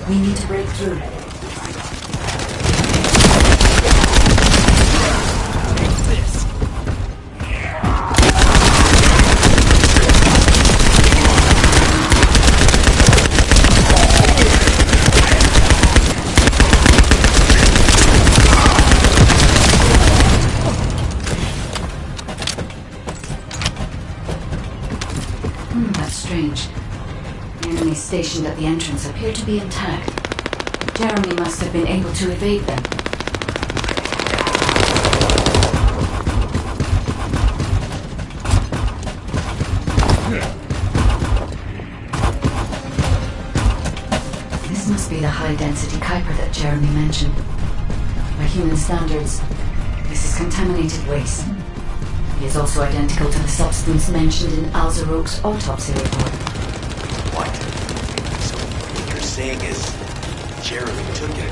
We need to break through. That's strange. The enemies stationed at the entrance appear to be intact. Jeremy must have been able to evade them. This must be the high-density Kuiper that Jeremy mentioned. By human standards, this is contaminated waste. It is also identical to the substance mentioned in Alzarog's autopsy report. What? So what you're saying is Jeremy took it?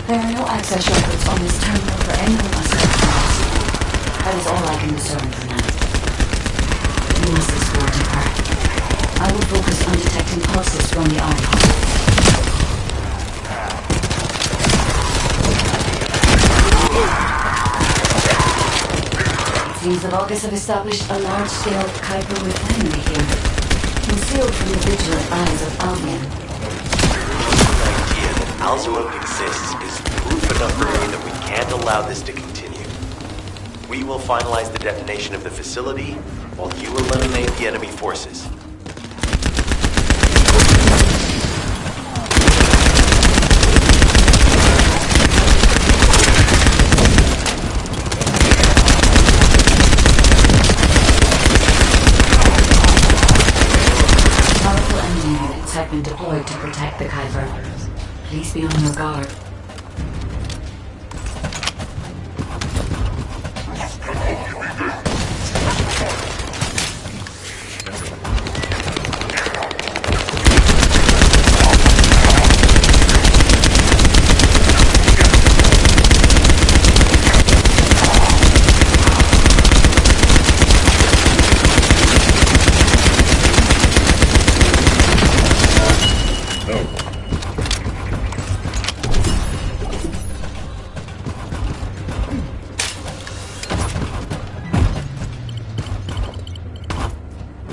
There are no access records on this terminal for anyone aside from us. That is all I can discern for now. We must explore deeper. I will focus on detecting pulses from the archive. It seems the Vulgus have established a large-scale Kuiper refinery here, concealed from the vigilant eyes of Albion. Alzarog exists is proof enough for me that we can't allow this to continue. We will finalize the detonation of the facility while you eliminate the enemy forces. Powerful enemy units have been deployed to protect the Kuiper. Please be on your guard.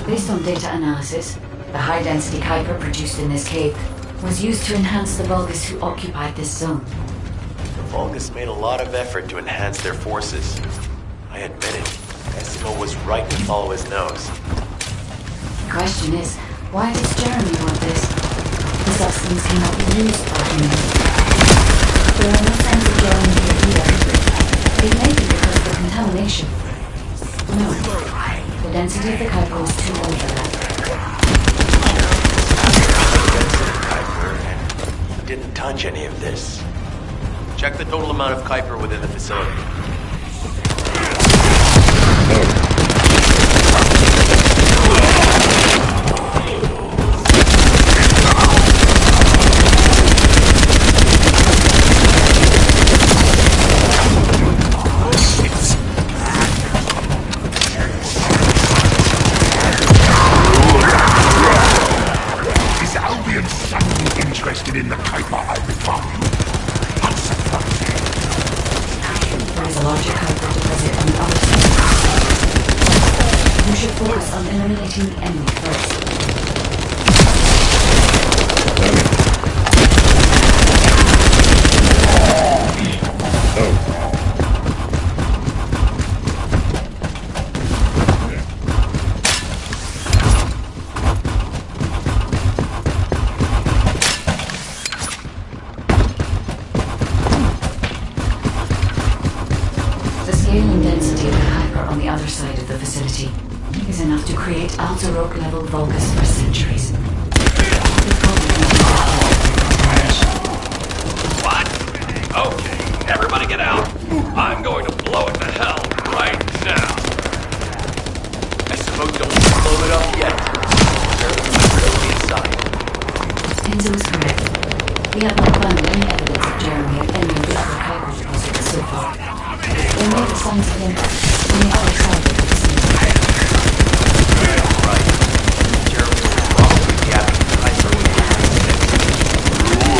Based on data analysis, the high-density Kuiper produced in this cave was used to enhance the Vulgus who occupied this zone. The Vulgus made a lot of effort to enhance their forces. I admit it. Essimo was right to follow his nose. The question is, why does Jeremy want this? The substance cannot be used by humans. There are no signs of Jeremy here either. It may be because of the contamination. No. The density of the Kuiper is too low for that. He didn't touch any of this. Check the total amount of Kuiper within the facility. In the Kuiper I refined. There is a larger Kuiper deposit on the other side. You should focus on eliminating the enemy first. Other side of the facility is enough to create Alzarog level Vulgus for centuries. It probably get out, I'm going to blow it to hell right now. I suppose don't blow it up yet. There'll be inside. Enzo is correct. We have not found any evidence of Jeremy at any of the other Kuiper deposits so far. There may be signs of him on the other side of the facility. Right. Jeremy will probably be after the Kuiper when he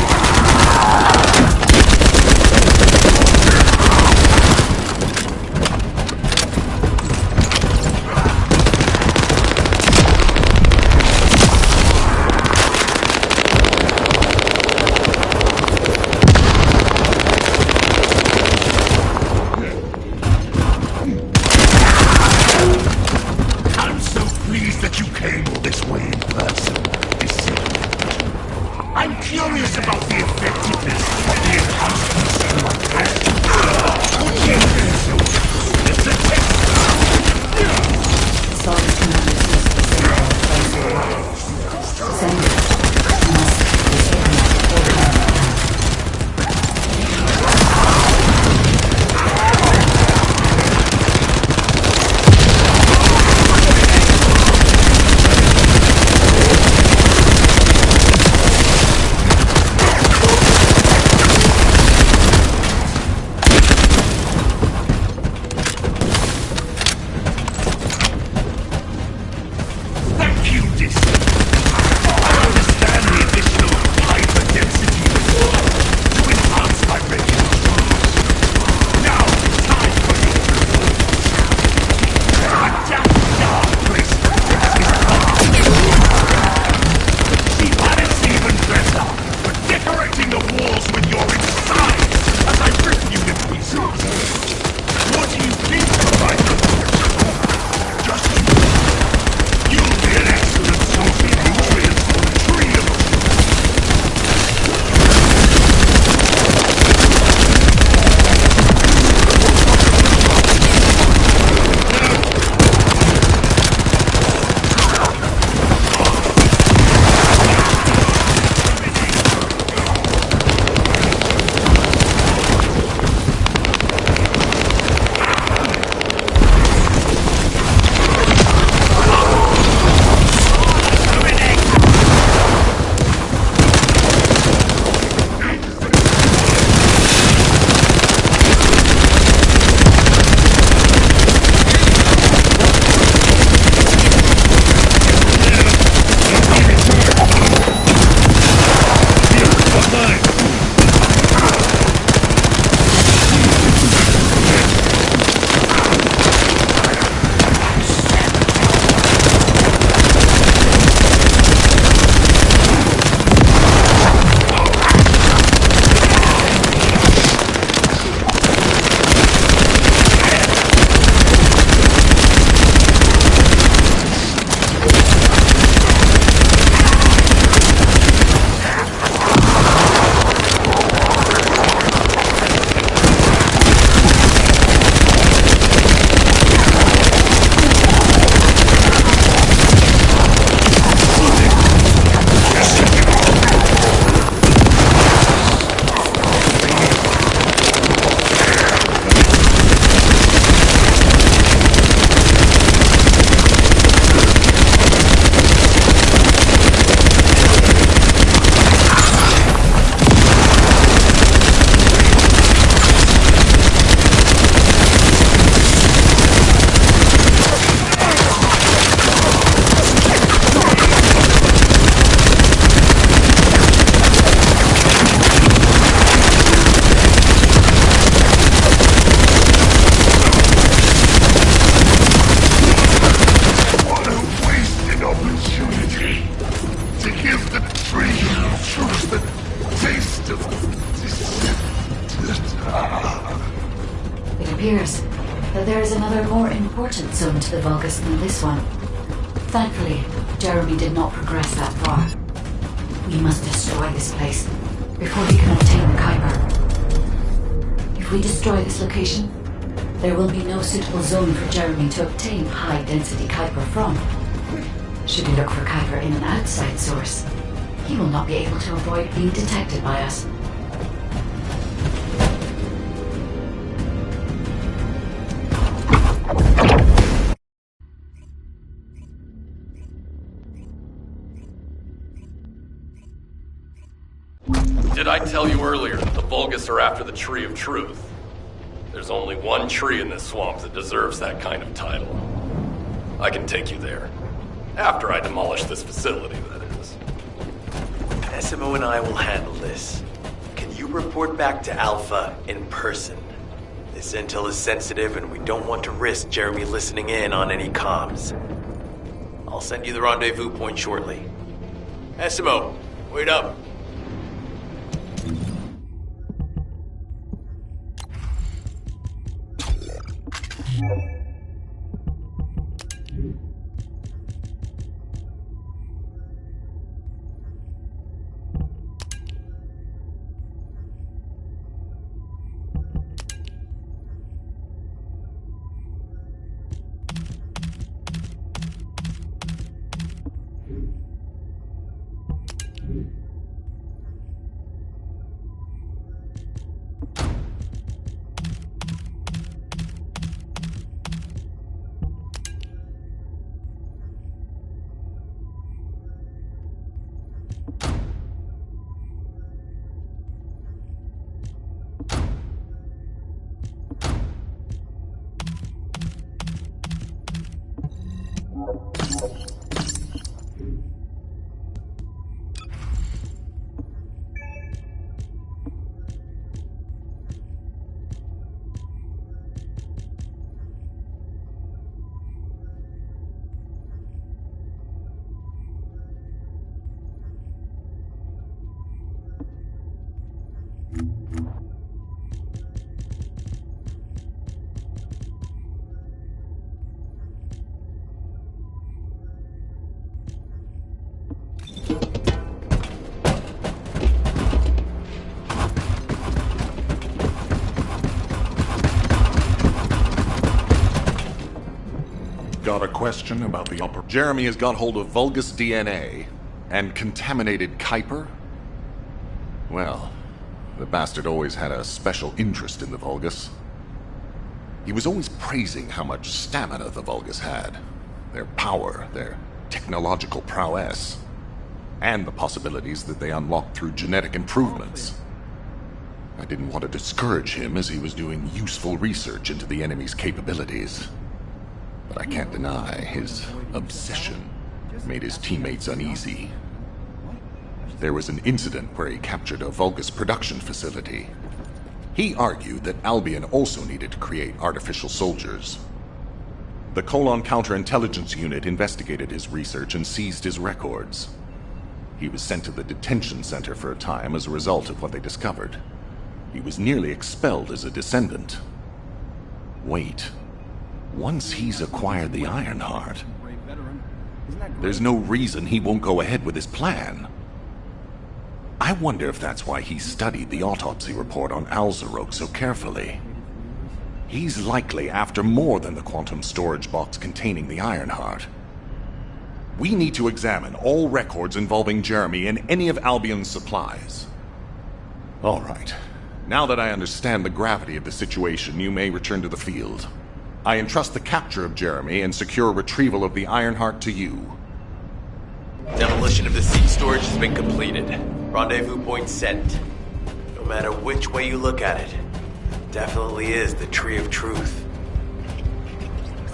I'm so pleased that you came all this way in person. I'm curious about the effectiveness of the enhancements in my test. It's a test. Solid commander says the same place. Descendant must be taken before time. Thank you, Descendant. I understand the additional hyper-density to enhance my regular tools. Now it's time for you to vote. Adapt dark place is See, that is even better for decorating the walls with your insides as I rip you to pieces. What do you think of my Just you'll be an excellent source of nutrients for the tree of appears that there is another more important zone to the Vulgus than this one. Thankfully, Jeremy did not progress that far. We must destroy this place before he can obtain the Kuiper. If we destroy this location, there will be no suitable zone for Jeremy to obtain high-density Kuiper from. Should he look for Kuiper in an outside source, he will not be able to avoid being detected by us. Did I tell you earlier that the Vulgus are after the Tree of Truth? There's only one tree in this swamp that deserves that kind of title. I can take you there. After I demolish this facility, that is. Asimo and I will handle this. Can you report back to Alpha in person? This intel is sensitive and we don't want to risk Jeremy listening in on any comms. I'll send you the rendezvous point shortly. Asimo, wait up. Got a question about the upper... Jeremy has got hold of Vulgus DNA and contaminated Kuiper? Well, the bastard always had a special interest in the Vulgus. He was always praising how much stamina the Vulgus had, their power, their technological prowess, and the possibilities that they unlocked through genetic improvements. I didn't want to discourage him as he was doing useful research into the enemy's capabilities. But I can't deny his obsession made his teammates uneasy. There was an incident where he captured a Vulgus production facility. He argued that Albion also needed to create artificial soldiers. The Colon Counterintelligence Unit investigated his research and seized his records. He was sent to the detention center for a time as a result of what they discovered. He was nearly expelled as a Descendant. Wait. Once he's acquired the Ironheart, there's no reason he won't go ahead with his plan. I wonder if that's why he studied the autopsy report on Alzarok so carefully. He's likely after more than the quantum storage box containing the Ironheart. We need to examine all records involving Jeremy and any of Albion's supplies. All right. Now that I understand the gravity of the situation, you may return to the field. I entrust the capture of Jeremy and secure retrieval of the Ironheart to you. Demolition of the seed storage has been completed. Rendezvous point sent. No matter which way you look at it, it definitely is the Tree of Truth.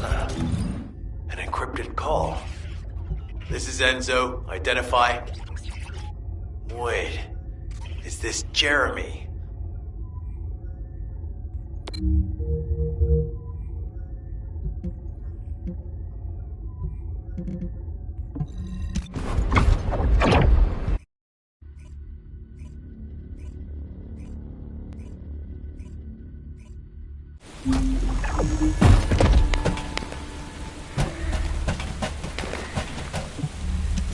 An encrypted call. This is Enzo. Identify. Wait. Is this Jeremy?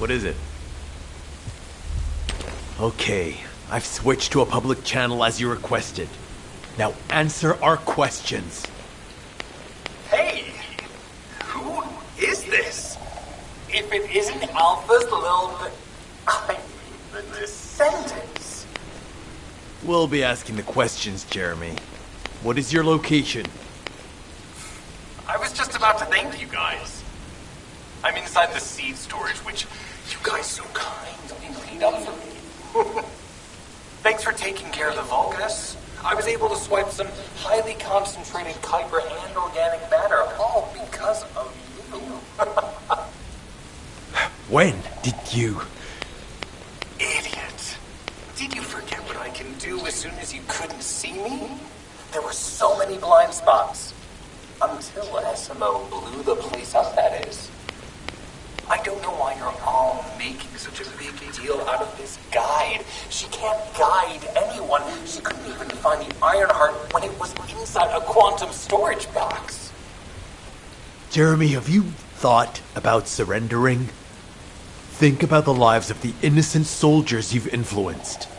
What is it? Okay, I've switched to a public channel as you requested. Now answer our questions. Hey! Who is this? If it isn't Alpha's little... the Descendants. We'll be asking the questions, Jeremy. What is your location? I was just about to thank you guys. I'm inside the seed storage, which you guys so kindly cleaned up for me. Thanks for taking care of the Vulgus. I was able to swipe some highly concentrated Kuiper and organic matter, all because of you. When did you? Idiot. Did you forget what I can do as soon as you couldn't see me? There were so many blind spots. Until SMO blew the place up, that is. I don't know why you're all making such a big deal out of this guide. She can't guide anyone. She couldn't even find the Ironheart when it was inside a quantum storage box. Jeremy, have you thought about surrendering? Think about the lives of the innocent soldiers you've influenced.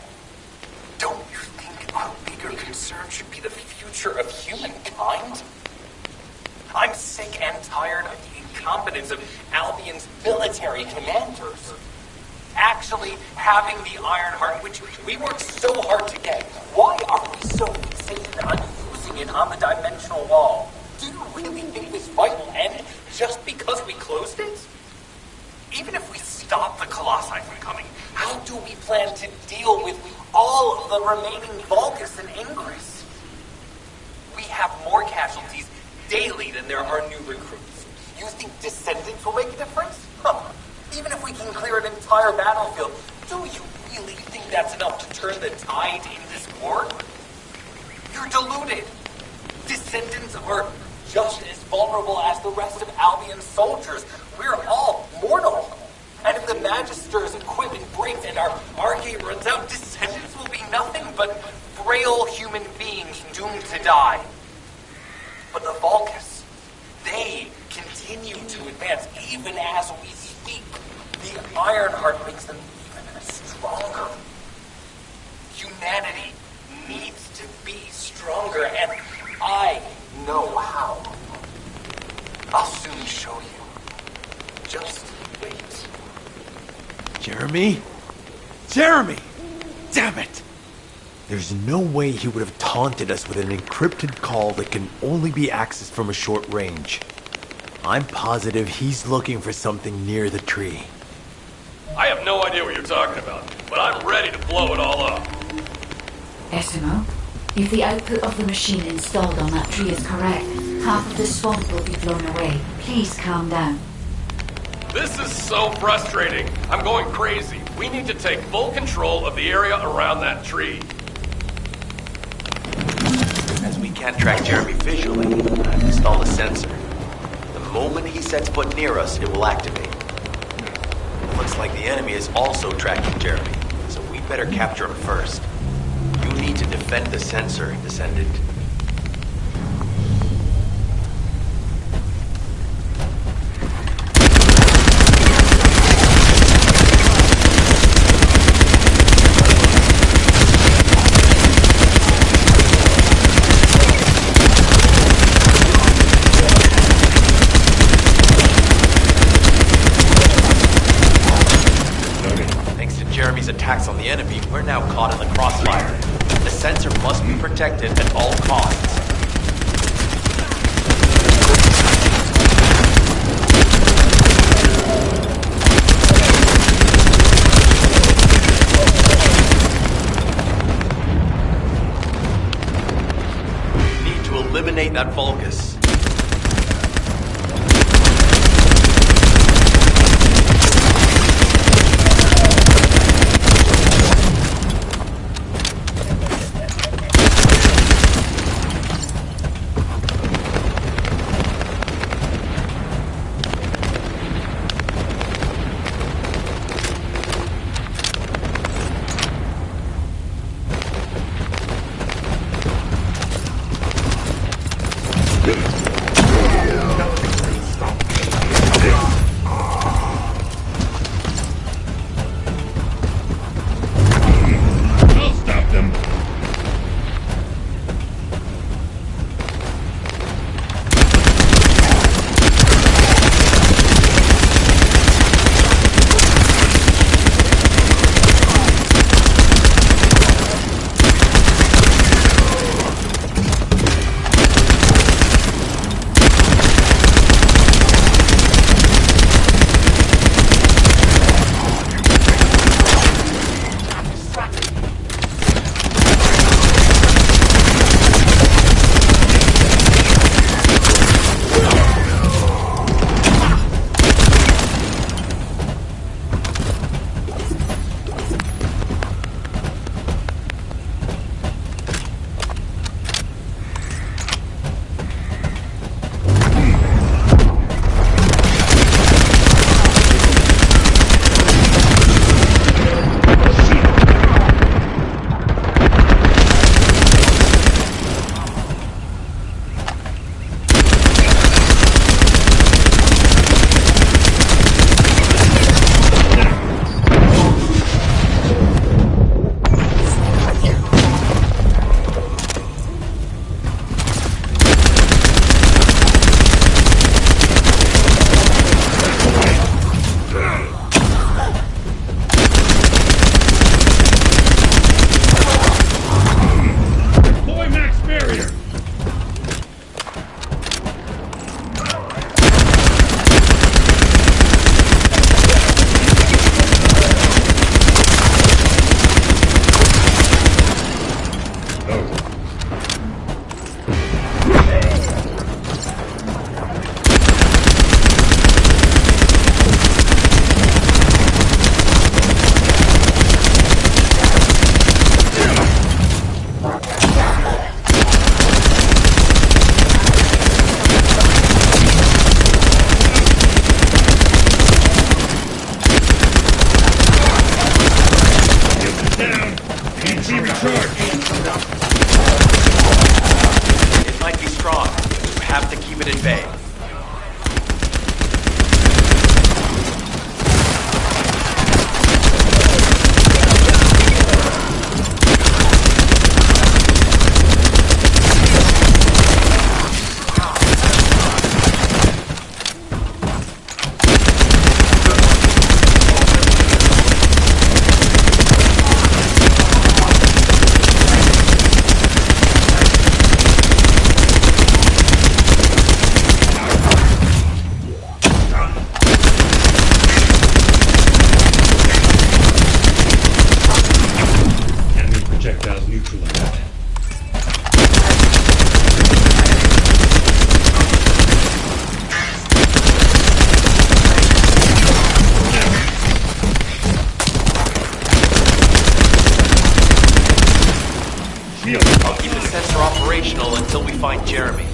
Don't you think our bigger concern should be the future of humankind? I'm sick and tired of the incompetence of Albion's military commanders. Actually having the Ironheart, which we worked so hard to get, why are we so fixated on using it on the dimensional wall? Do you really think this fight will end just because we closed it? Even if we stop the Colossi from coming, how do we plan to deal with all of the remaining Vulgus and Ingress? We have more casualties daily than there are new recruits. You think Descendants will make a difference? Huh. Even if we can clear an entire battlefield, do you really think that's enough to turn the tide in this war? You're deluded. Descendants are just as vulnerable as the rest of Albion's soldiers. We're all mortal. And if the Magister's equipment breaks and our arcade runs out, Descendants will be nothing but frail human beings doomed to die. But the Vulgus, they continue to advance even as we speak. The Ironheart makes them even stronger. Humanity needs to be stronger, and I know how. I'll soon show you. Just wait. Jeremy? Jeremy! Damn it! There's no way he would have taunted us with an encrypted call that can only be accessed from a short range. I'm positive he's looking for something near the tree. I have no idea what you're talking about, but I'm ready to blow it all up. SMO, if the output of the machine installed on that tree is correct, half of the swamp will be blown away. Please calm down. This is so frustrating. I'm going crazy. We need to take full control of the area around that tree. As we can't track Jeremy visually, I've installed a sensor. The moment he sets foot near us, it will activate. Looks like the enemy is also tracking Jeremy, so we better capture him first. You need to defend the sensor, Descendant. Jeremy's attacks on the enemy, we're now caught in the crossfire. The sensor must be protected at all costs. We need to eliminate that Vulgus. I'll keep the sensor operational until we find Jeremy.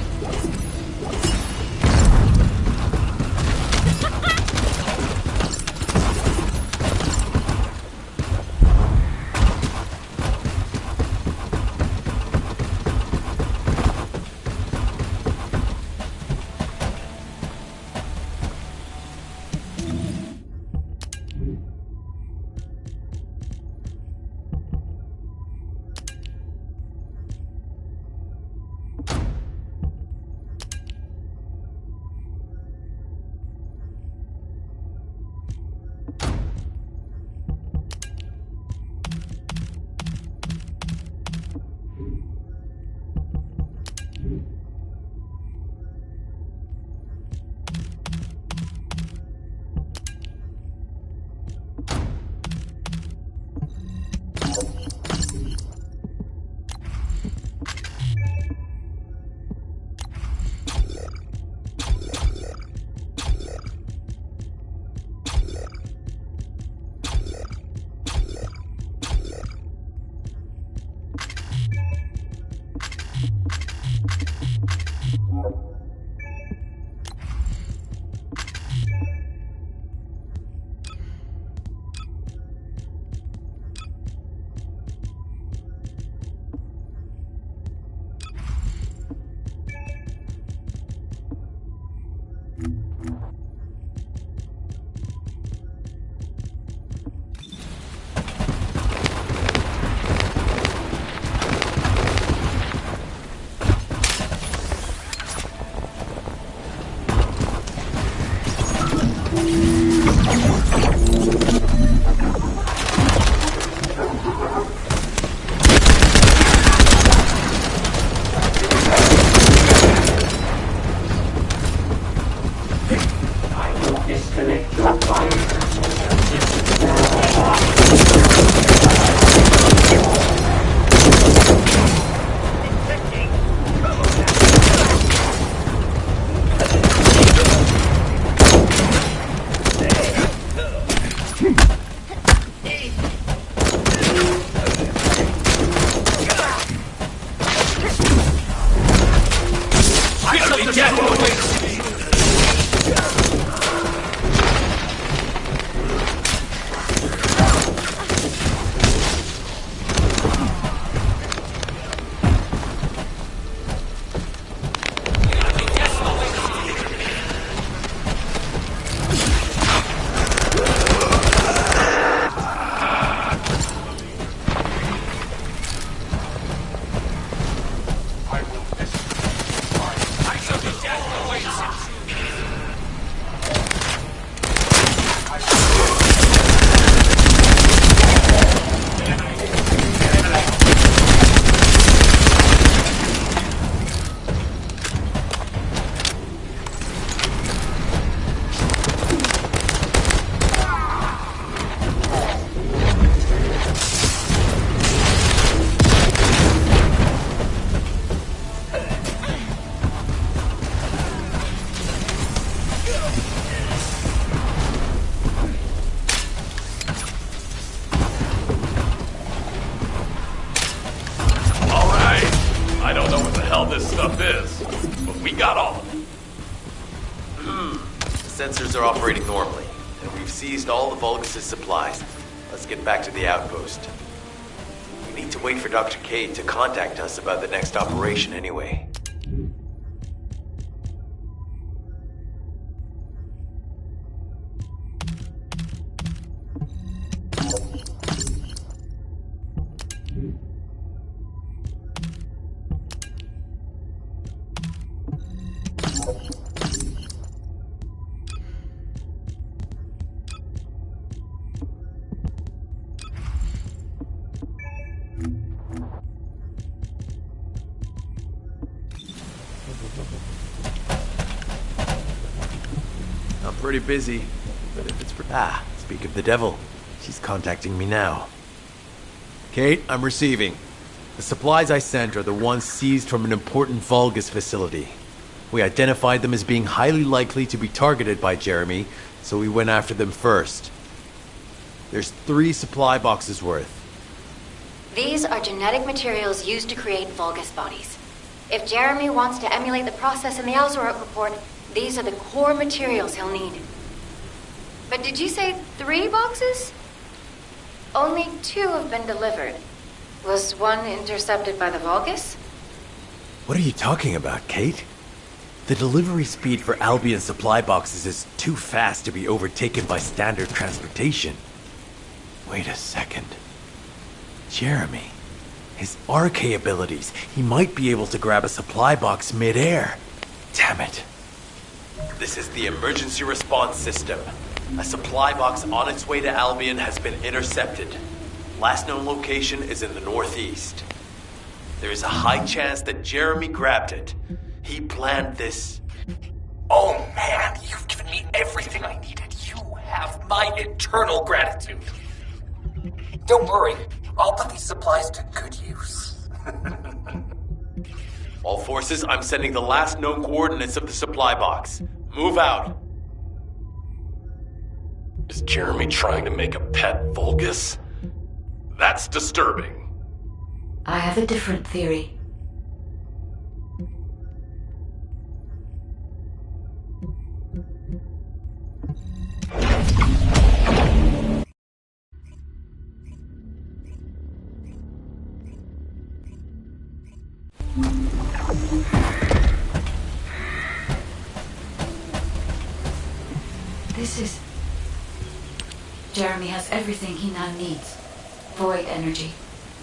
Sensors are operating normally, and we've seized all the Vulgus' supplies. Let's get back to the outpost. We need to wait for Dr. Cade to contact us about the next operation anyway. Pretty busy, but if it's for... speak of the devil, she's contacting me now. Kate, I'm receiving. The supplies I sent are the ones seized from an important Vulgus facility. We identified them as being highly likely to be targeted by Jeremy, so we went after them first. There's 3 supply boxes worth. These are genetic materials used to create Vulgus bodies. If Jeremy wants to emulate the process in the Alzarok report, these are the core materials he'll need. But did you say 3 boxes? Only 2 have been delivered. Was one intercepted by the Vulgus? What are you talking about, Kate? The delivery speed for Albion supply boxes is too fast to be overtaken by standard transportation. Wait a second. Jeremy. His RK abilities. He might be able to grab a supply box mid-air. Damn it. This is the emergency response system. A supply box on its way to Albion has been intercepted. Last known location is in the northeast. There is a high chance that Jeremy grabbed it. He planned this. Oh man, you've given me everything I needed. You have my eternal gratitude. Don't worry, I'll put these supplies to good use. All forces, I'm sending the last known coordinates of the supply box. Move out. Is Jeremy trying to make a pet Vulgus? That's disturbing. I have a different theory. This is... Jeremy has everything he now needs. Void energy,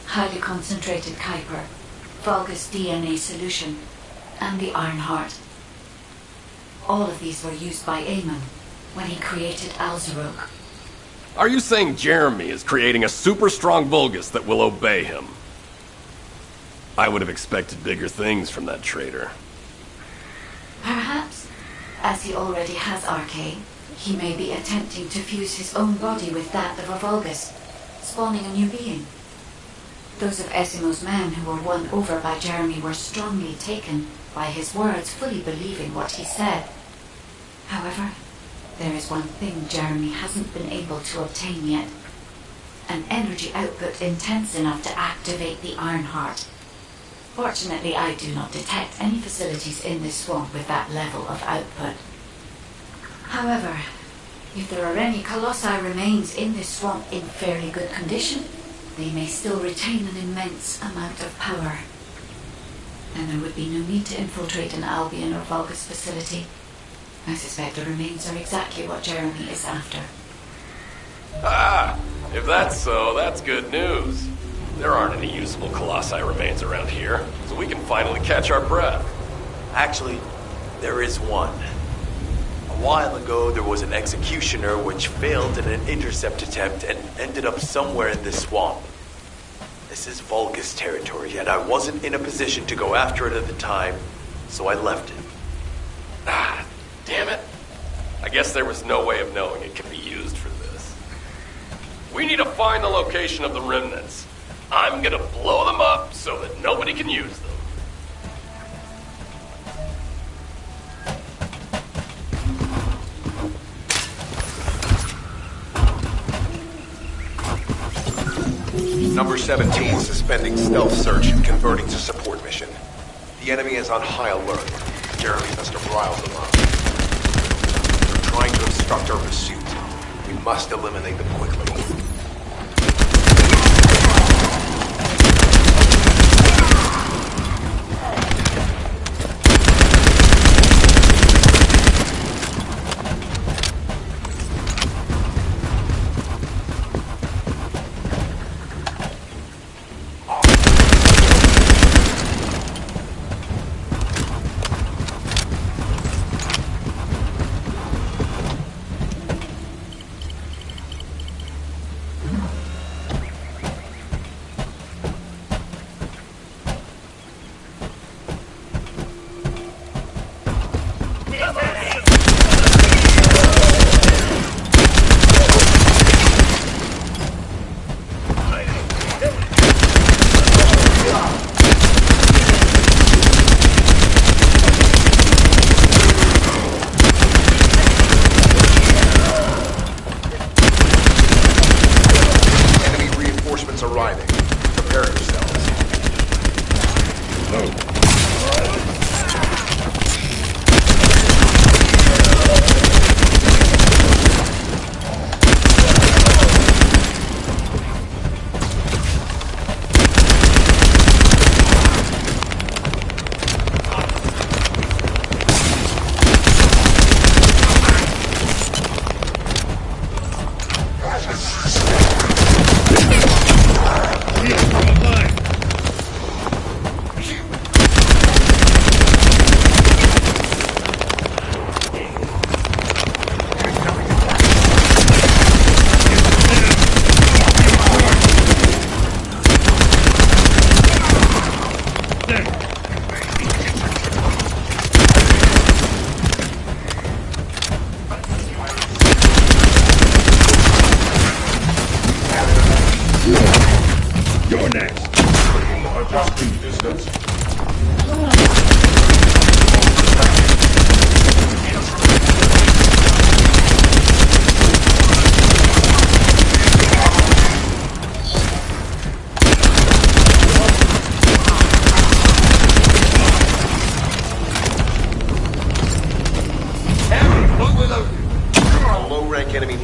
highly concentrated Kuiper, Vulgus DNA solution, and the Iron Heart. All of these were used by Amon when he created Alzarok. Are you saying Jeremy is creating a super strong Vulgus that will obey him? I would have expected bigger things from that traitor. Perhaps, as he already has RK, he may be attempting to fuse his own body with that of a Vulgus, spawning a new being. Those of Esimo's men who were won over by Jeremy were strongly taken by his words, fully believing what he said. However, there is one thing Jeremy hasn't been able to obtain yet. An energy output intense enough to activate the Iron Heart. Fortunately, I do not detect any facilities in this swamp with that level of output. However, if there are any Colossi remains in this swamp in fairly good condition, they may still retain an immense amount of power. And there would be no need to infiltrate an Albion or Vulgus facility. I suspect the remains are exactly what Jeremy is after. Ah, if that's so, that's good news. There aren't any usable Colossi remains around here, so we can finally catch our breath. Actually, there is one. A while ago, there was an executioner which failed in an intercept attempt and ended up somewhere in this swamp. This is Vulgus territory, and I wasn't in a position to go after it at the time, so I left it. Ah, damn it. I guess there was no way of knowing it could be used for this. We need to find the location of the remnants. I'm gonna blow them up so that nobody can use them. Number 17 suspending stealth search and converting to support mission. The enemy is on high alert. Jeremy must have riled them up. They're trying to obstruct our pursuit. We must eliminate them quickly.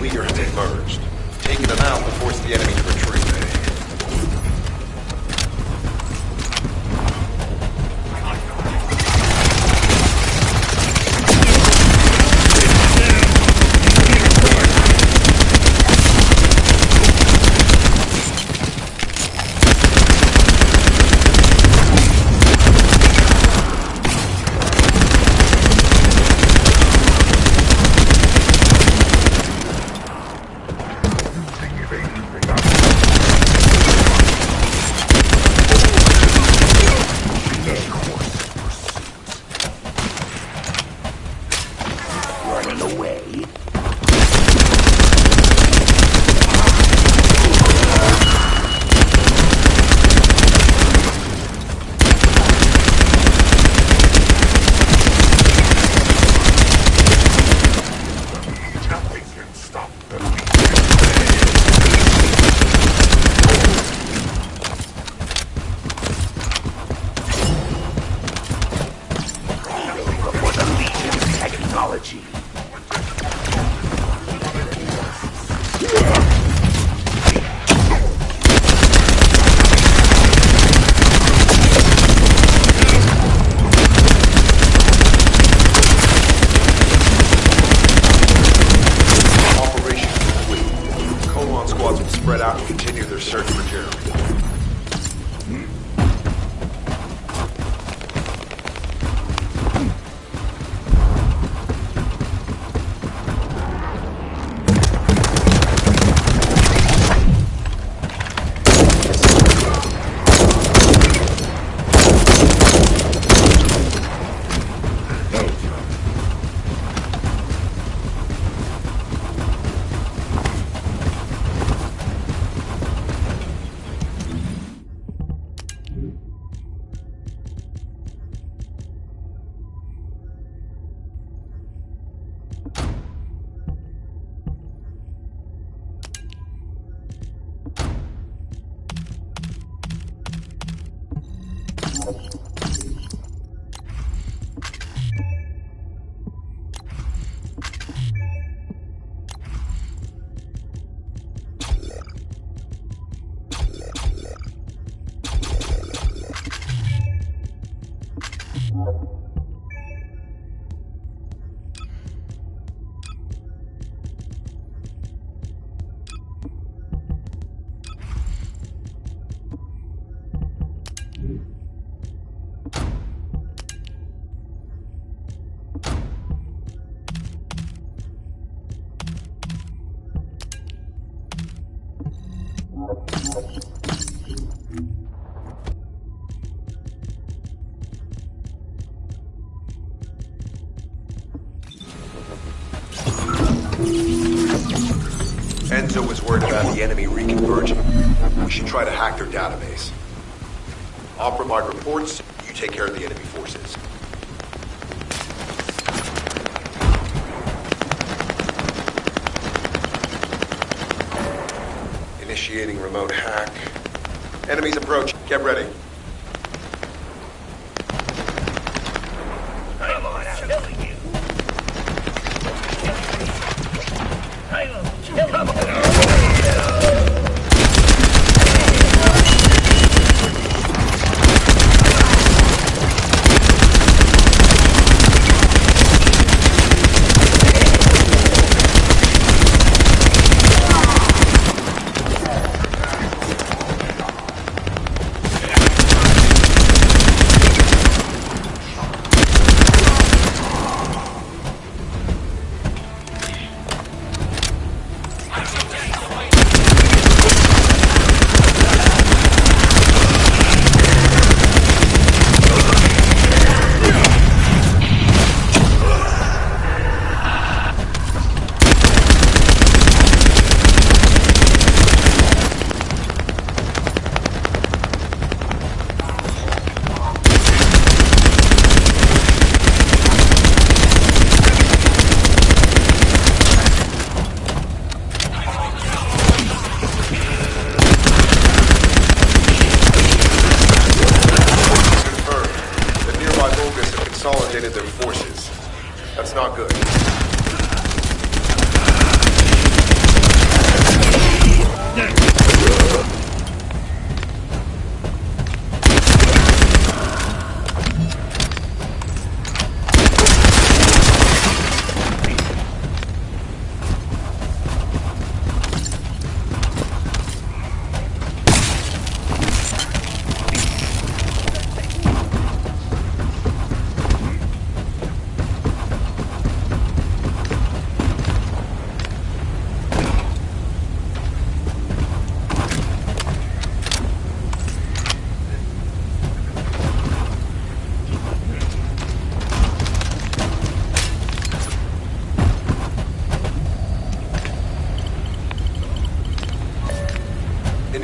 leader has emerged. Taking them out will force the enemy to retreat. Enzo was worried about the enemy reconverging. We should try to hack their database. I'll provide reports, you take care of the enemy forces. Initiating remote hack. Enemies approach. Get ready. Come on, I'm killing you. Come on.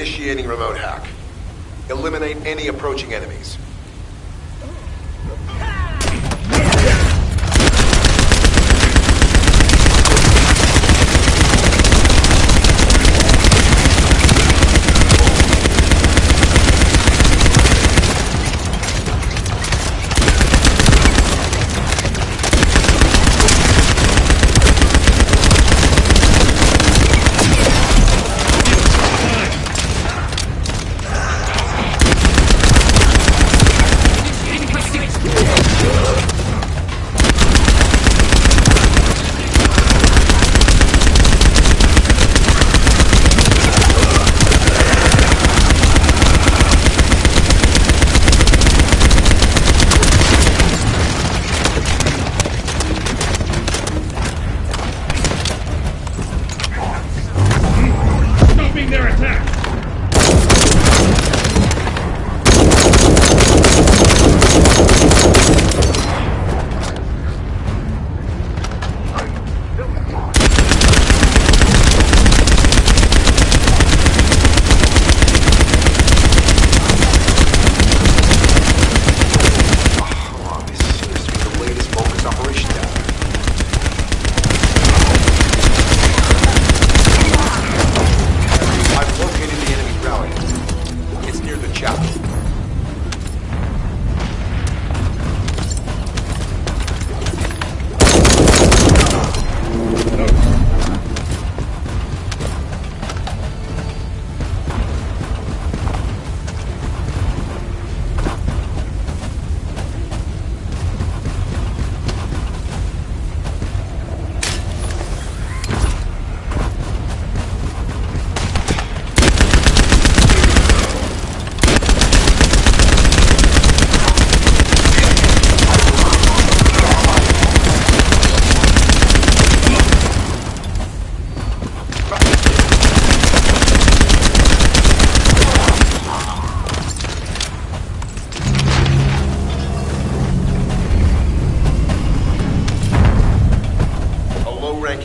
Initiating remote hack. Eliminate any approaching enemies.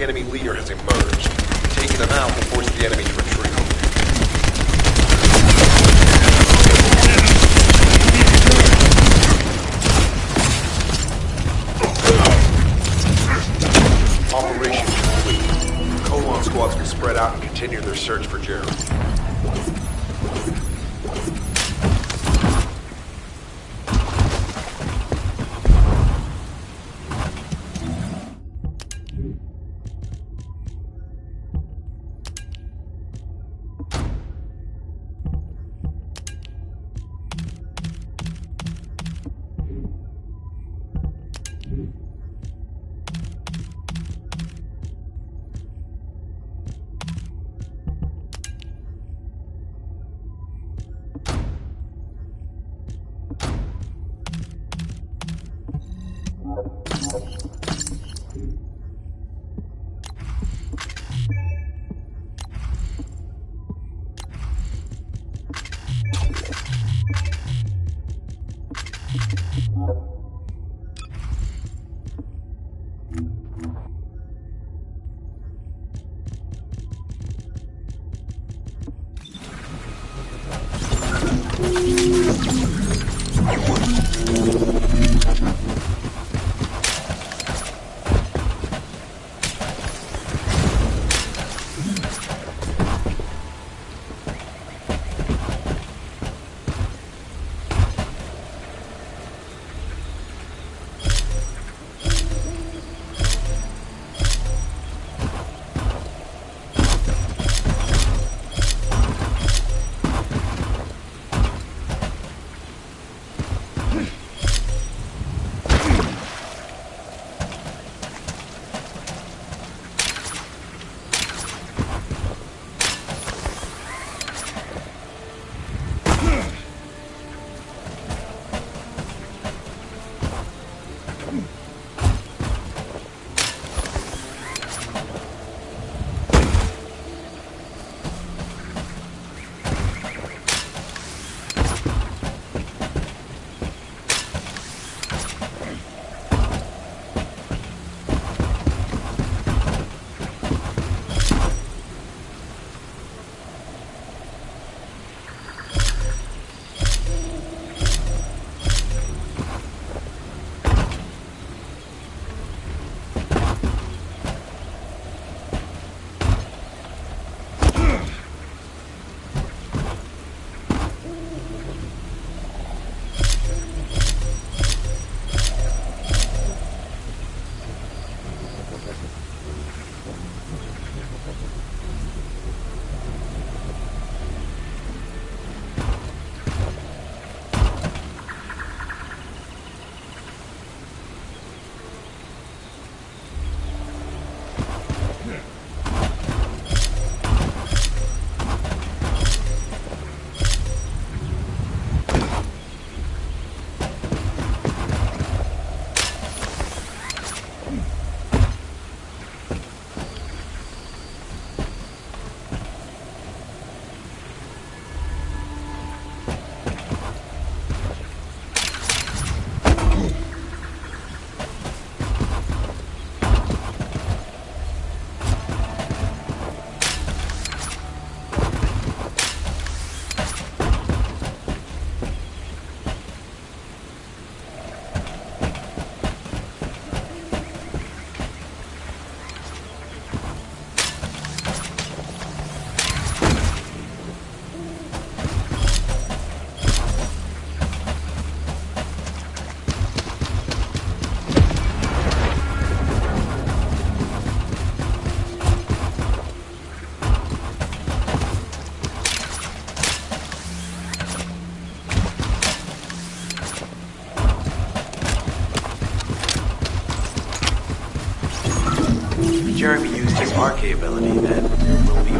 Enemy leader has emerged. Taking them out will force the enemy to retreat. Operation complete. Colon squads can spread out and continue their search for Jeremy.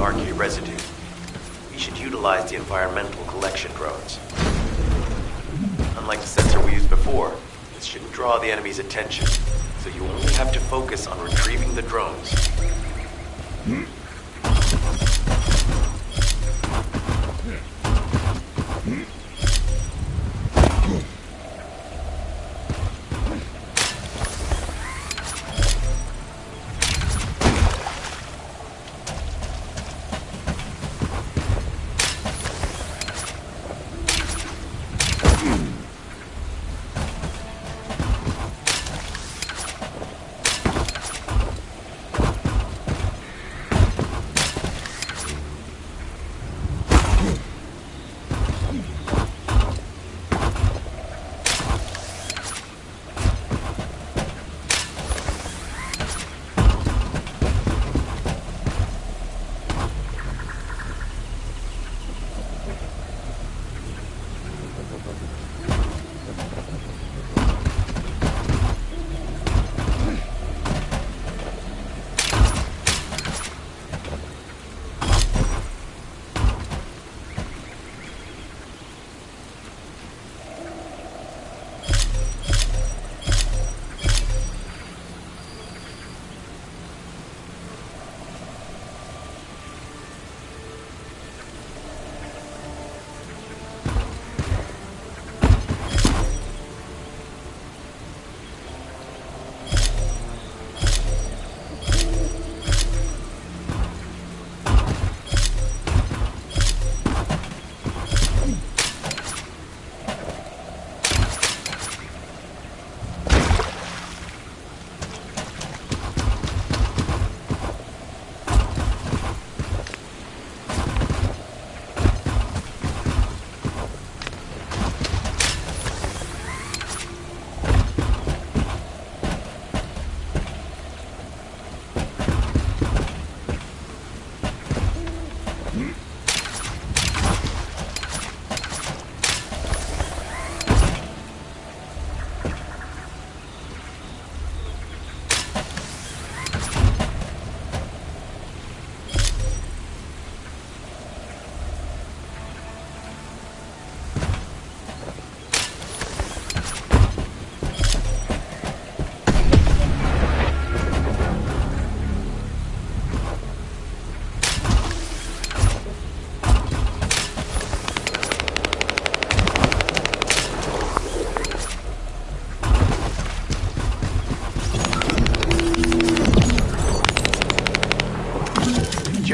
RK residue. We should utilize the environmental collection drones. Unlike the sensor we used before, this shouldn't draw the enemy's attention, so you only have to focus on retrieving the drones.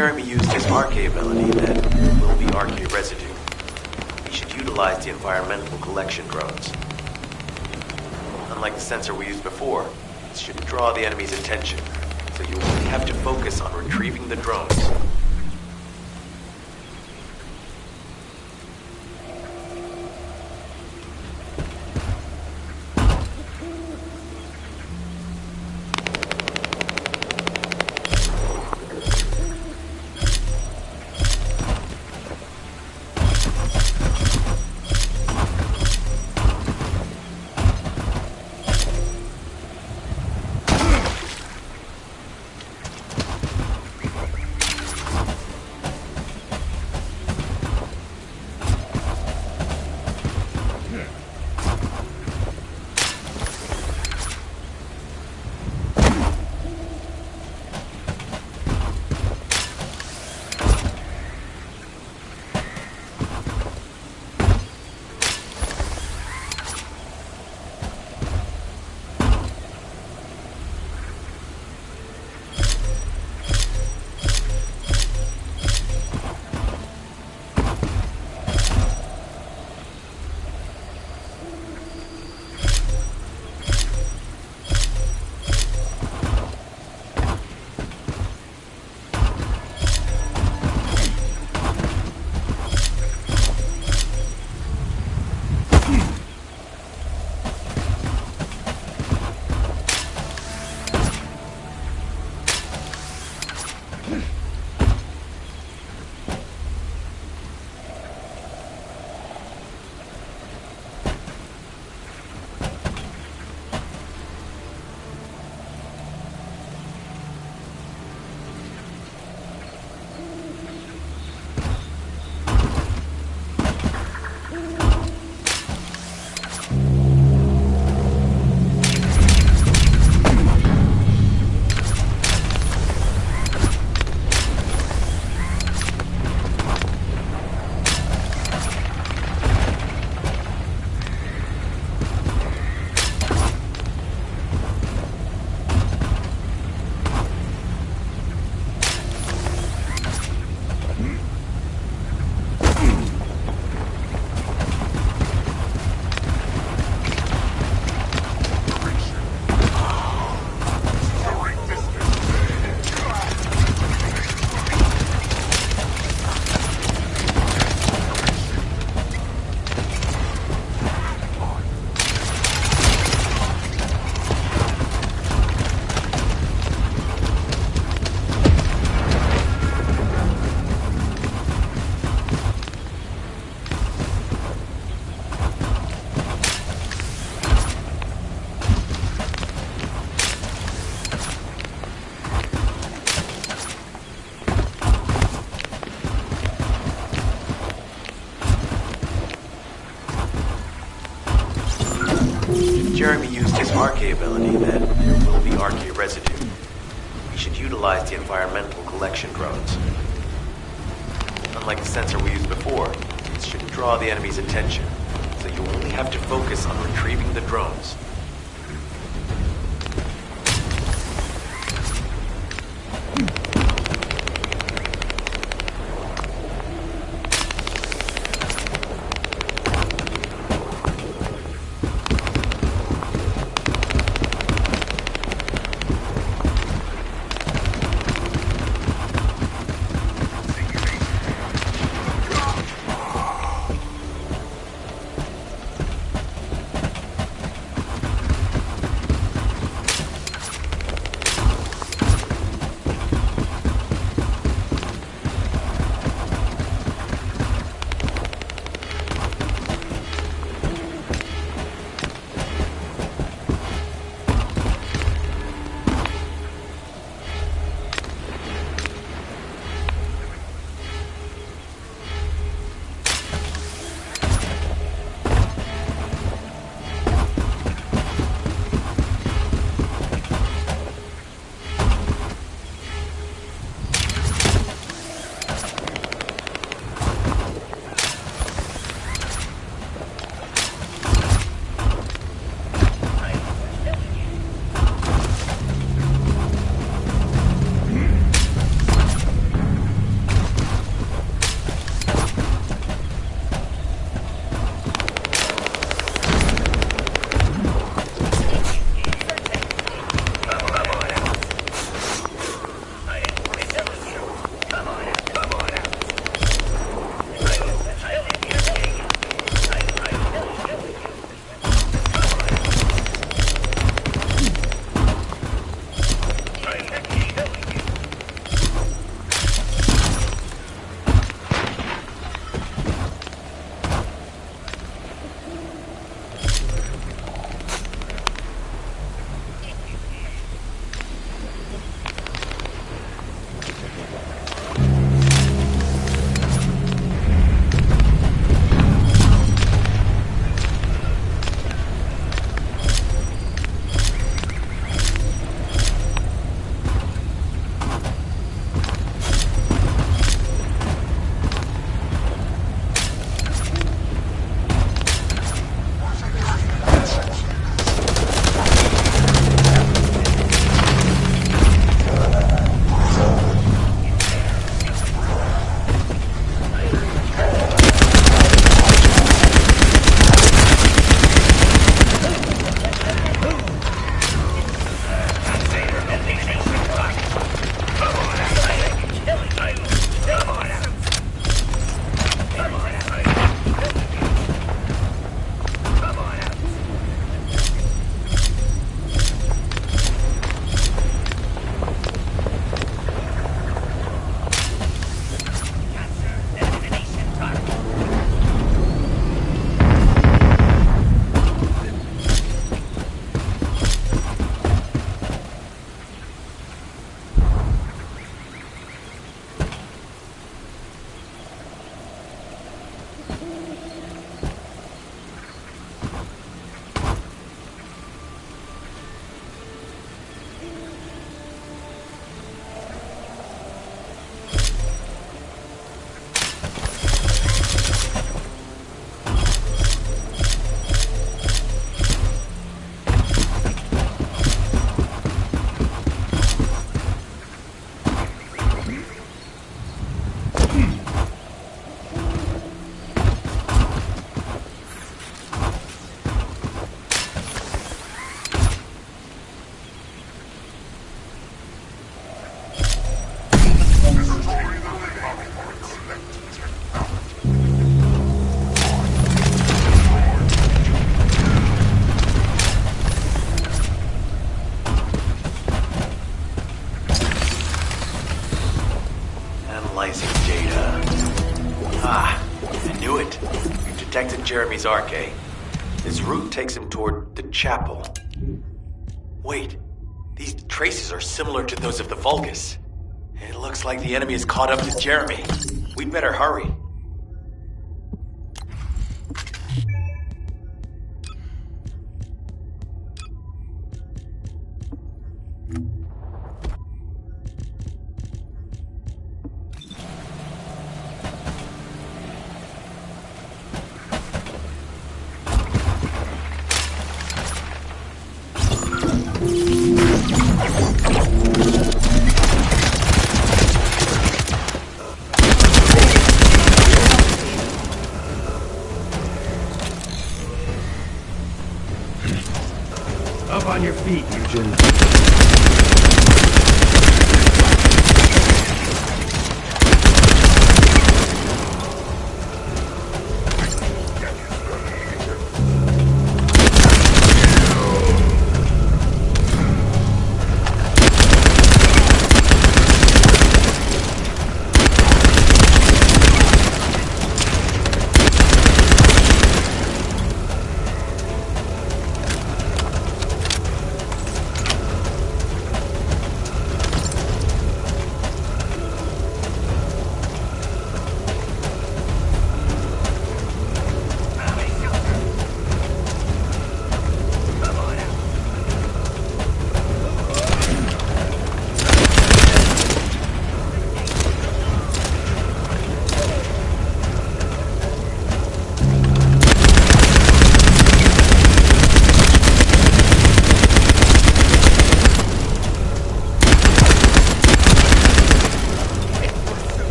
Jeremy used his RK ability, then will be RK residue. We should utilize the environmental collection drones. Unlike the sensor we used before, this shouldn't draw the enemy's attention, so you only have to focus on retrieving the drones. Jeremy used his Archae ability, then there will be Archae residue. We should utilize the environmental collection drones. Unlike the sensor we used before, it should draw the enemy's attention, so you only have to focus on retrieving the drones. Detected Jeremy's Archae. His route takes him toward the chapel. Wait, these traces are similar to those of the Vulgus. It looks like the enemy is caught up to Jeremy. We'd better hurry. feet, Eugen.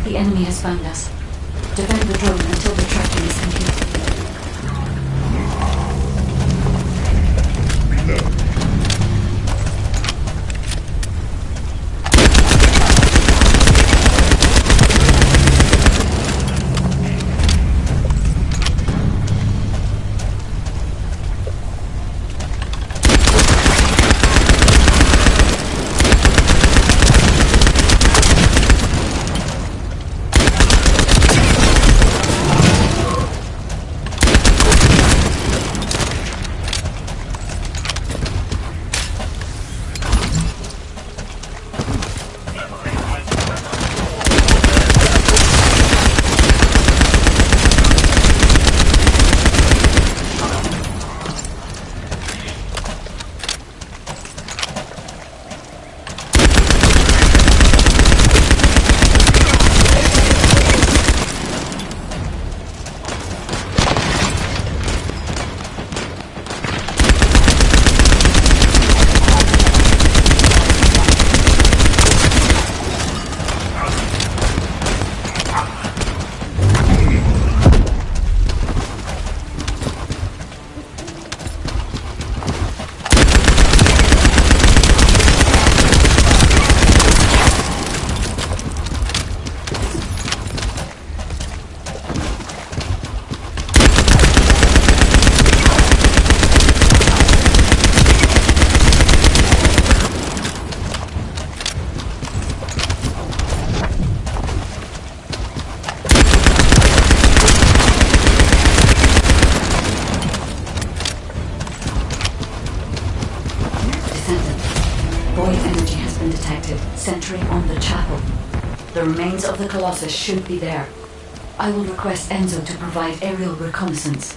The enemy has found us. Defend the drone until the tracking is complete. remains of the Colossus should be there. I will request Enzo to provide aerial reconnaissance.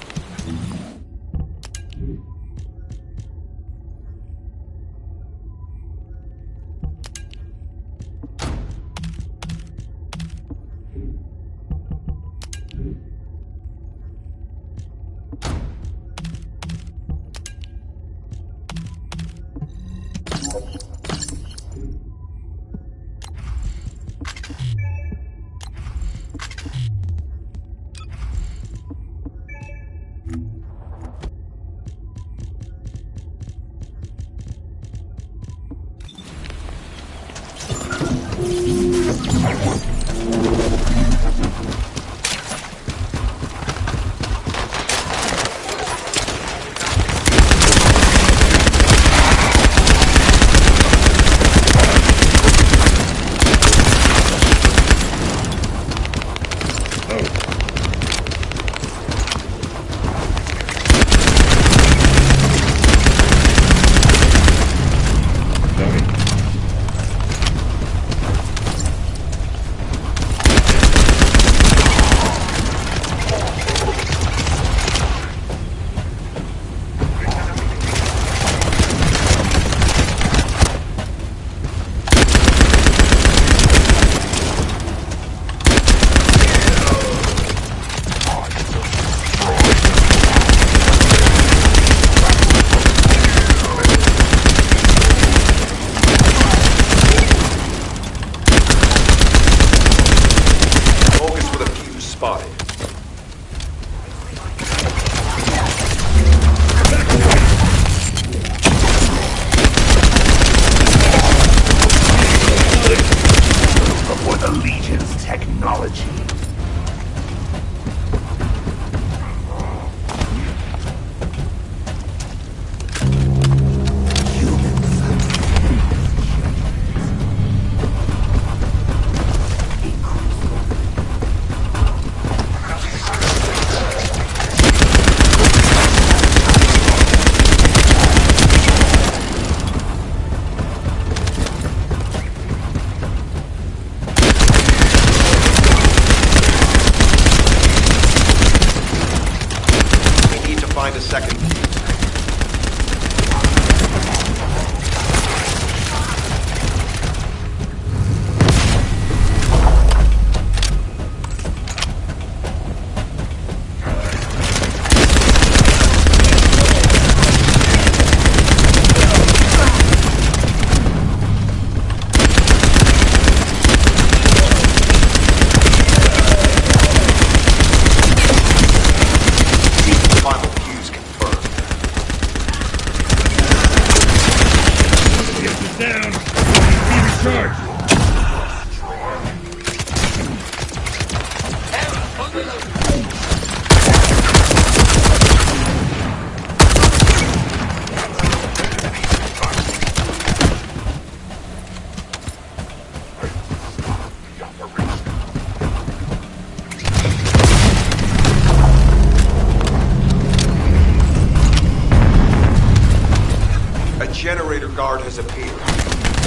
Generator guard has appeared.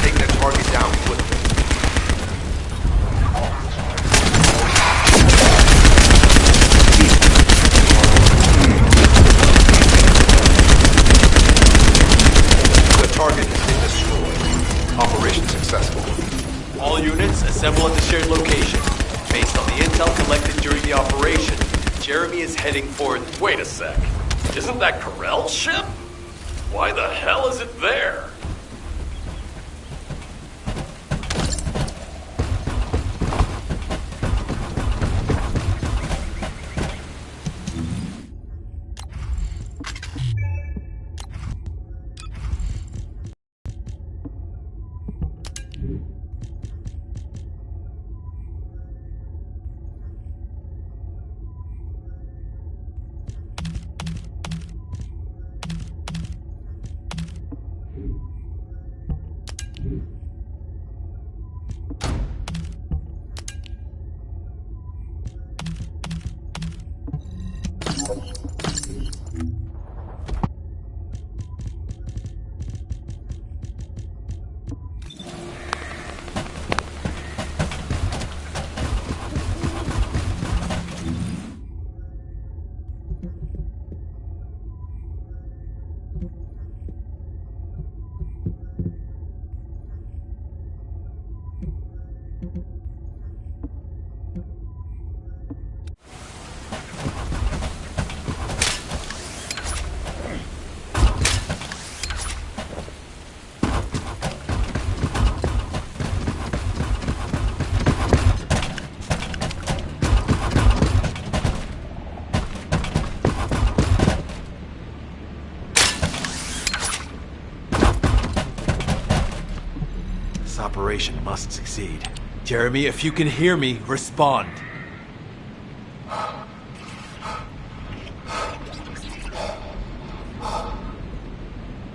Taking the target down quickly. The target has been destroyed. Operation successful. All units assemble at the shared location. Based on the intel collected during the operation, Jeremy is heading for... Wait a sec. Isn't that Corell's ship? Why the hell is it there? operation must succeed. Jeremy, if you can hear me, respond.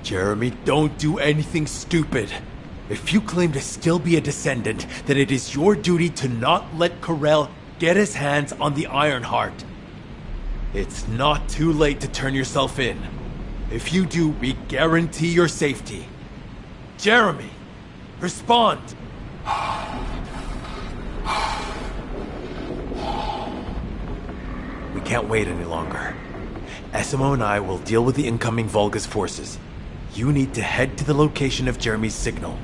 Jeremy, don't do anything stupid. If you claim to still be a Descendant, then it is your duty to not let Corell get his hands on the Ironheart. It's not too late to turn yourself in. If you do, we guarantee your safety. Jeremy, respond! We can't wait any longer. Essimo and I will deal with the incoming Vulgus forces. You need to head to the location of Jeremy's signal.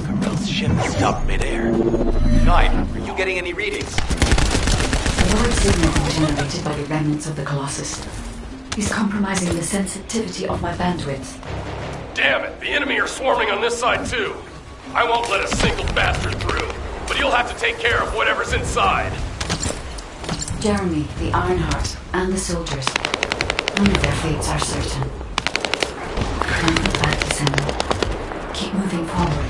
Corell's ship stopped midair. Guide, are you getting any readings? The void signal generated by the remnants of the Colossus is compromising the sensitivity of my bandwidth. Damn it, the enemy are swarming on this side too. I won't let a single bastard through, but you'll have to take care of whatever's inside. Jeremy, the Ironheart, and the soldiers. None of their fates are certain. Don't look back, Descendant. Keep moving forward.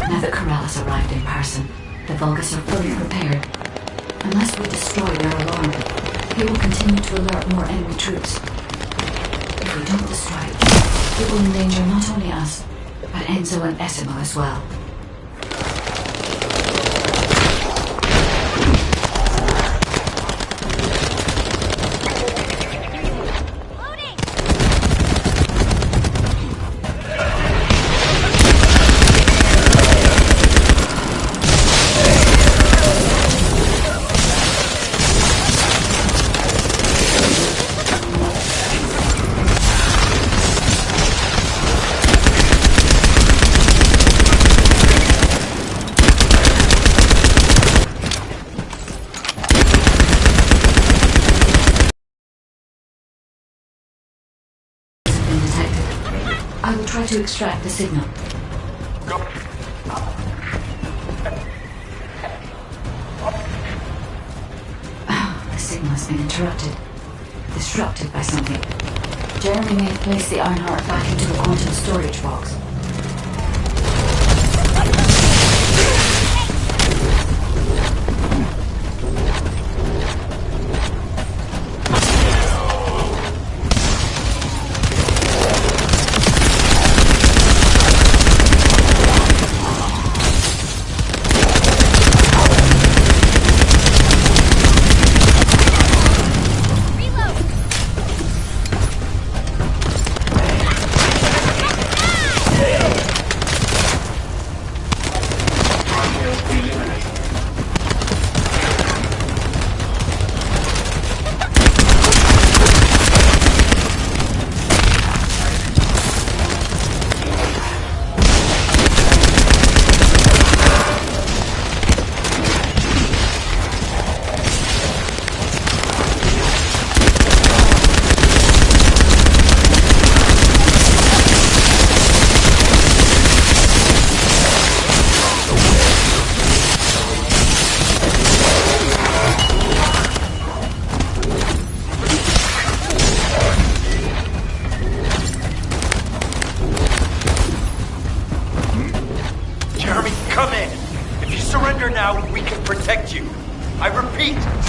Now that Corell has arrived in person, the Vulgus are fully prepared. Unless we destroy their alarm, they will continue to alert more enemy troops. If we don't destroy it, it will endanger not only us, but Enzo and Essimo as well. I will try to extract the signal. Go. The signal has been interrupted. Disrupted by something. Jeremy may have placed the Ironheart back into the quantum storage box.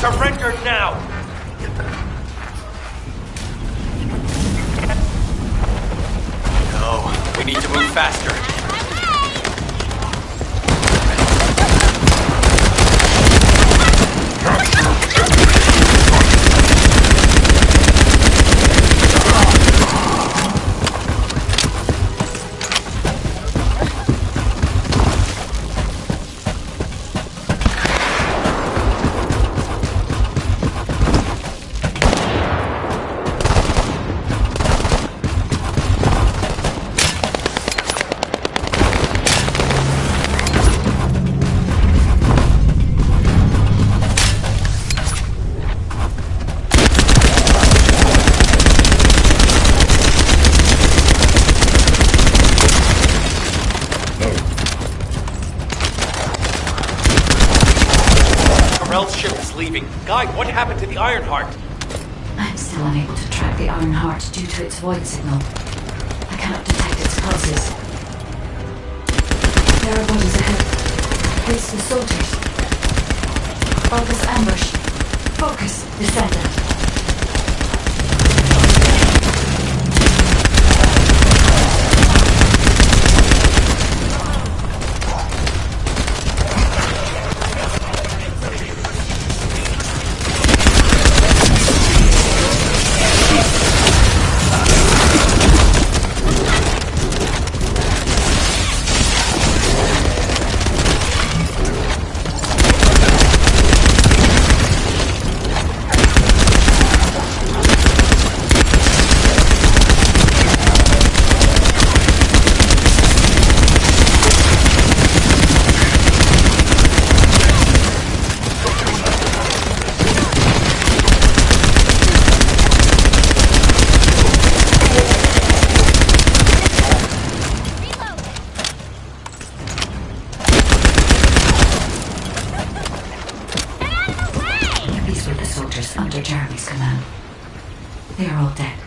Surrender now! No, we need to move faster. Drell's ship is leaving. Guy, what happened to the Ironheart? I'm still unable to track the Ironheart due to its void signal. I cannot detect its pulses. There are bodies ahead. Face the soldiers. Focus ambush. Focus, Descendant. Under Jeremy's command. They are all dead.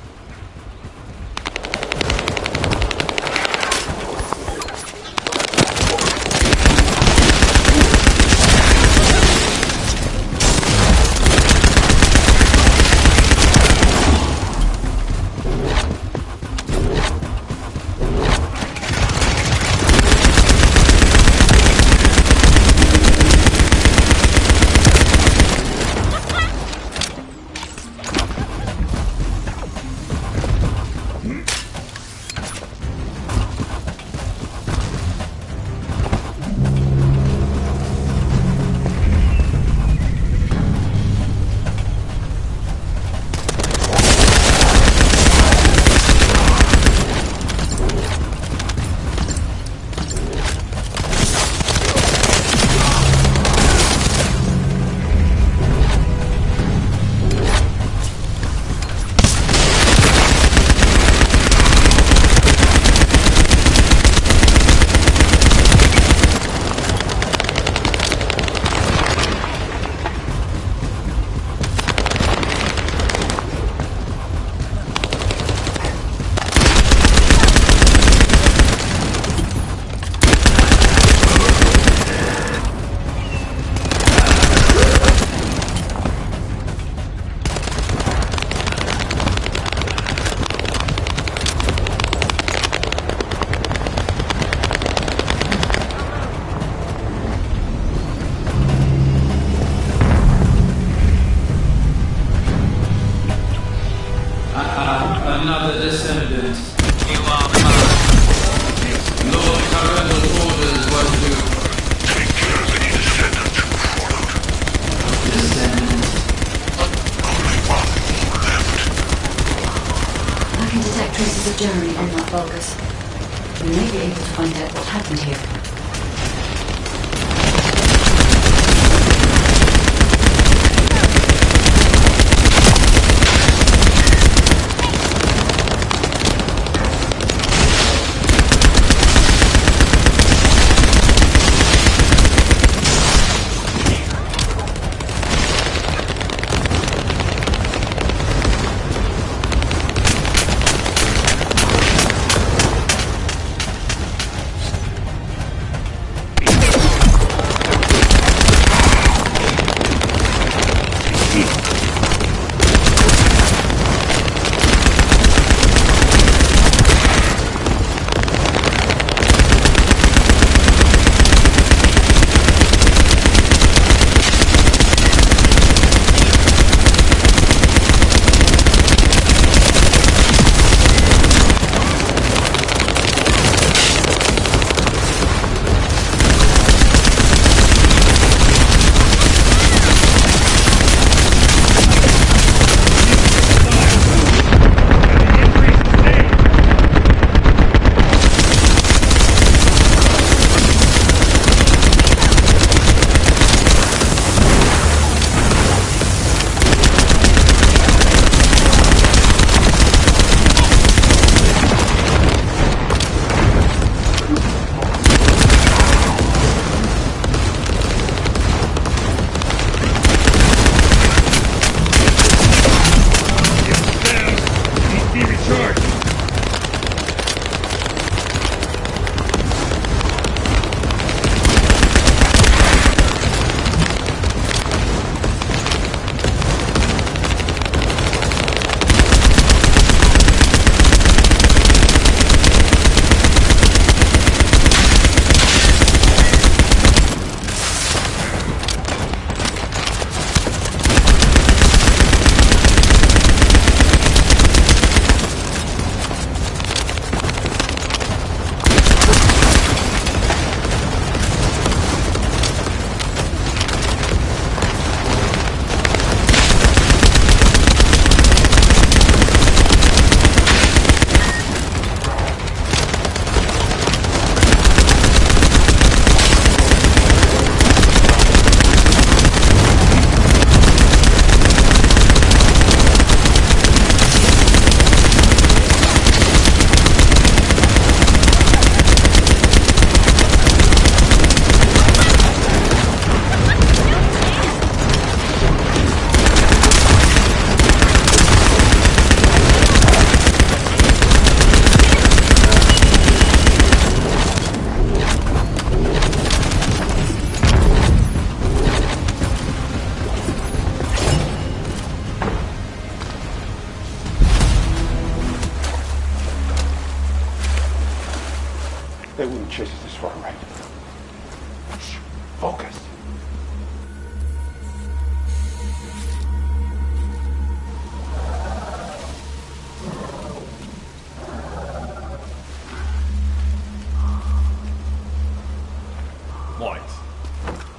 Another Descendant. You are mine. Lord Tyrell's orders was to take care of any Descendants who followed. Descendant. Only one more left. I can detect traces of Jeremy on that Vulgus. We may be able to find out what happened here.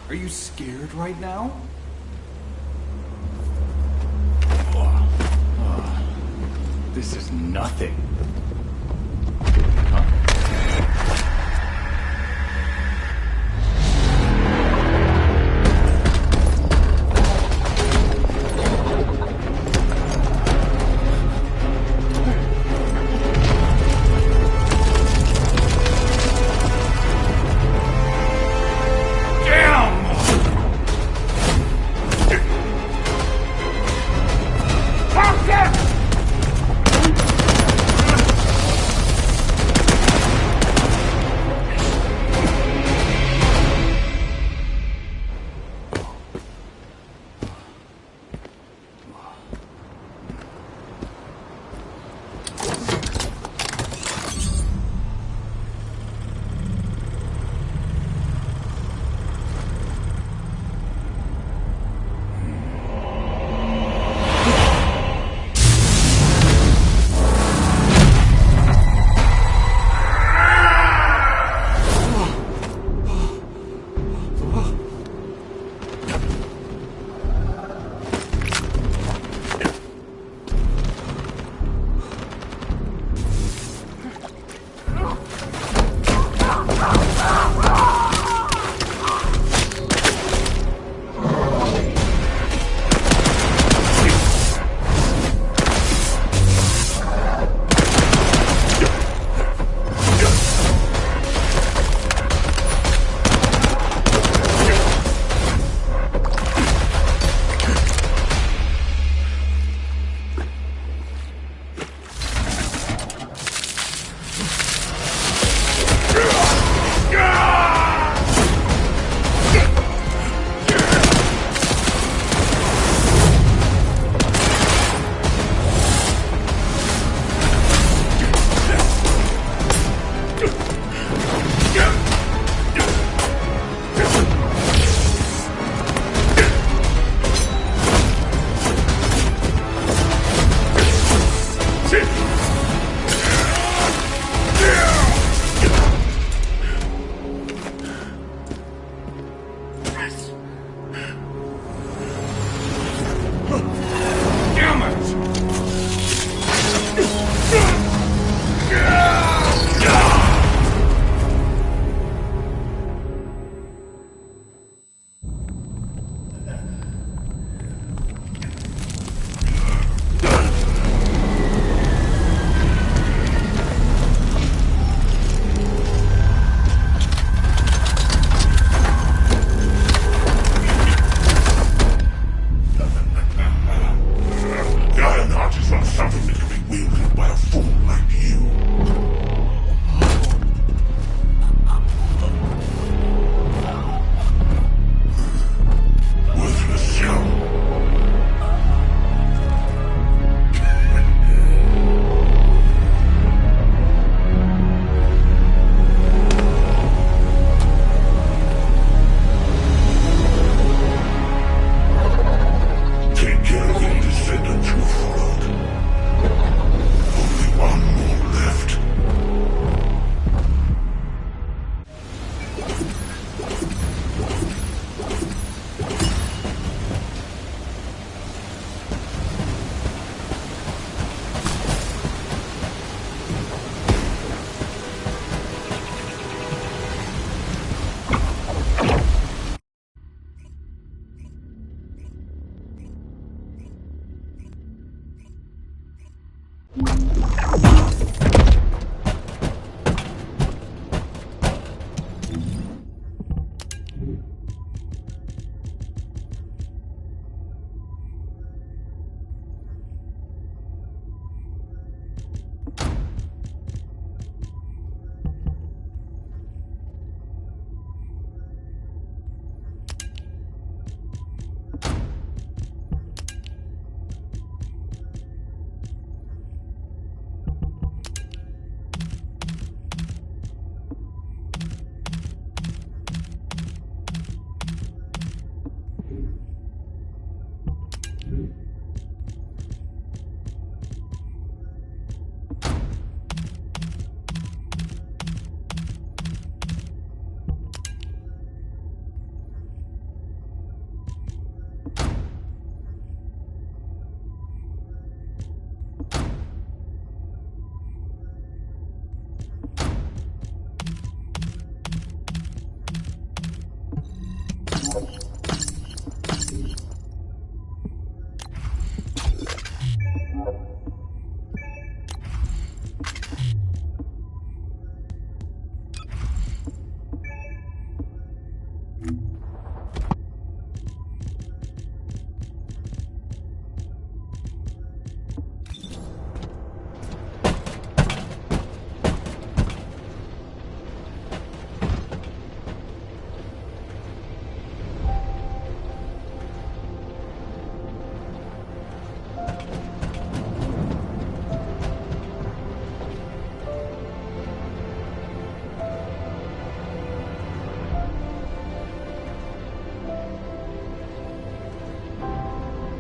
Are you scared right now? This is nothing.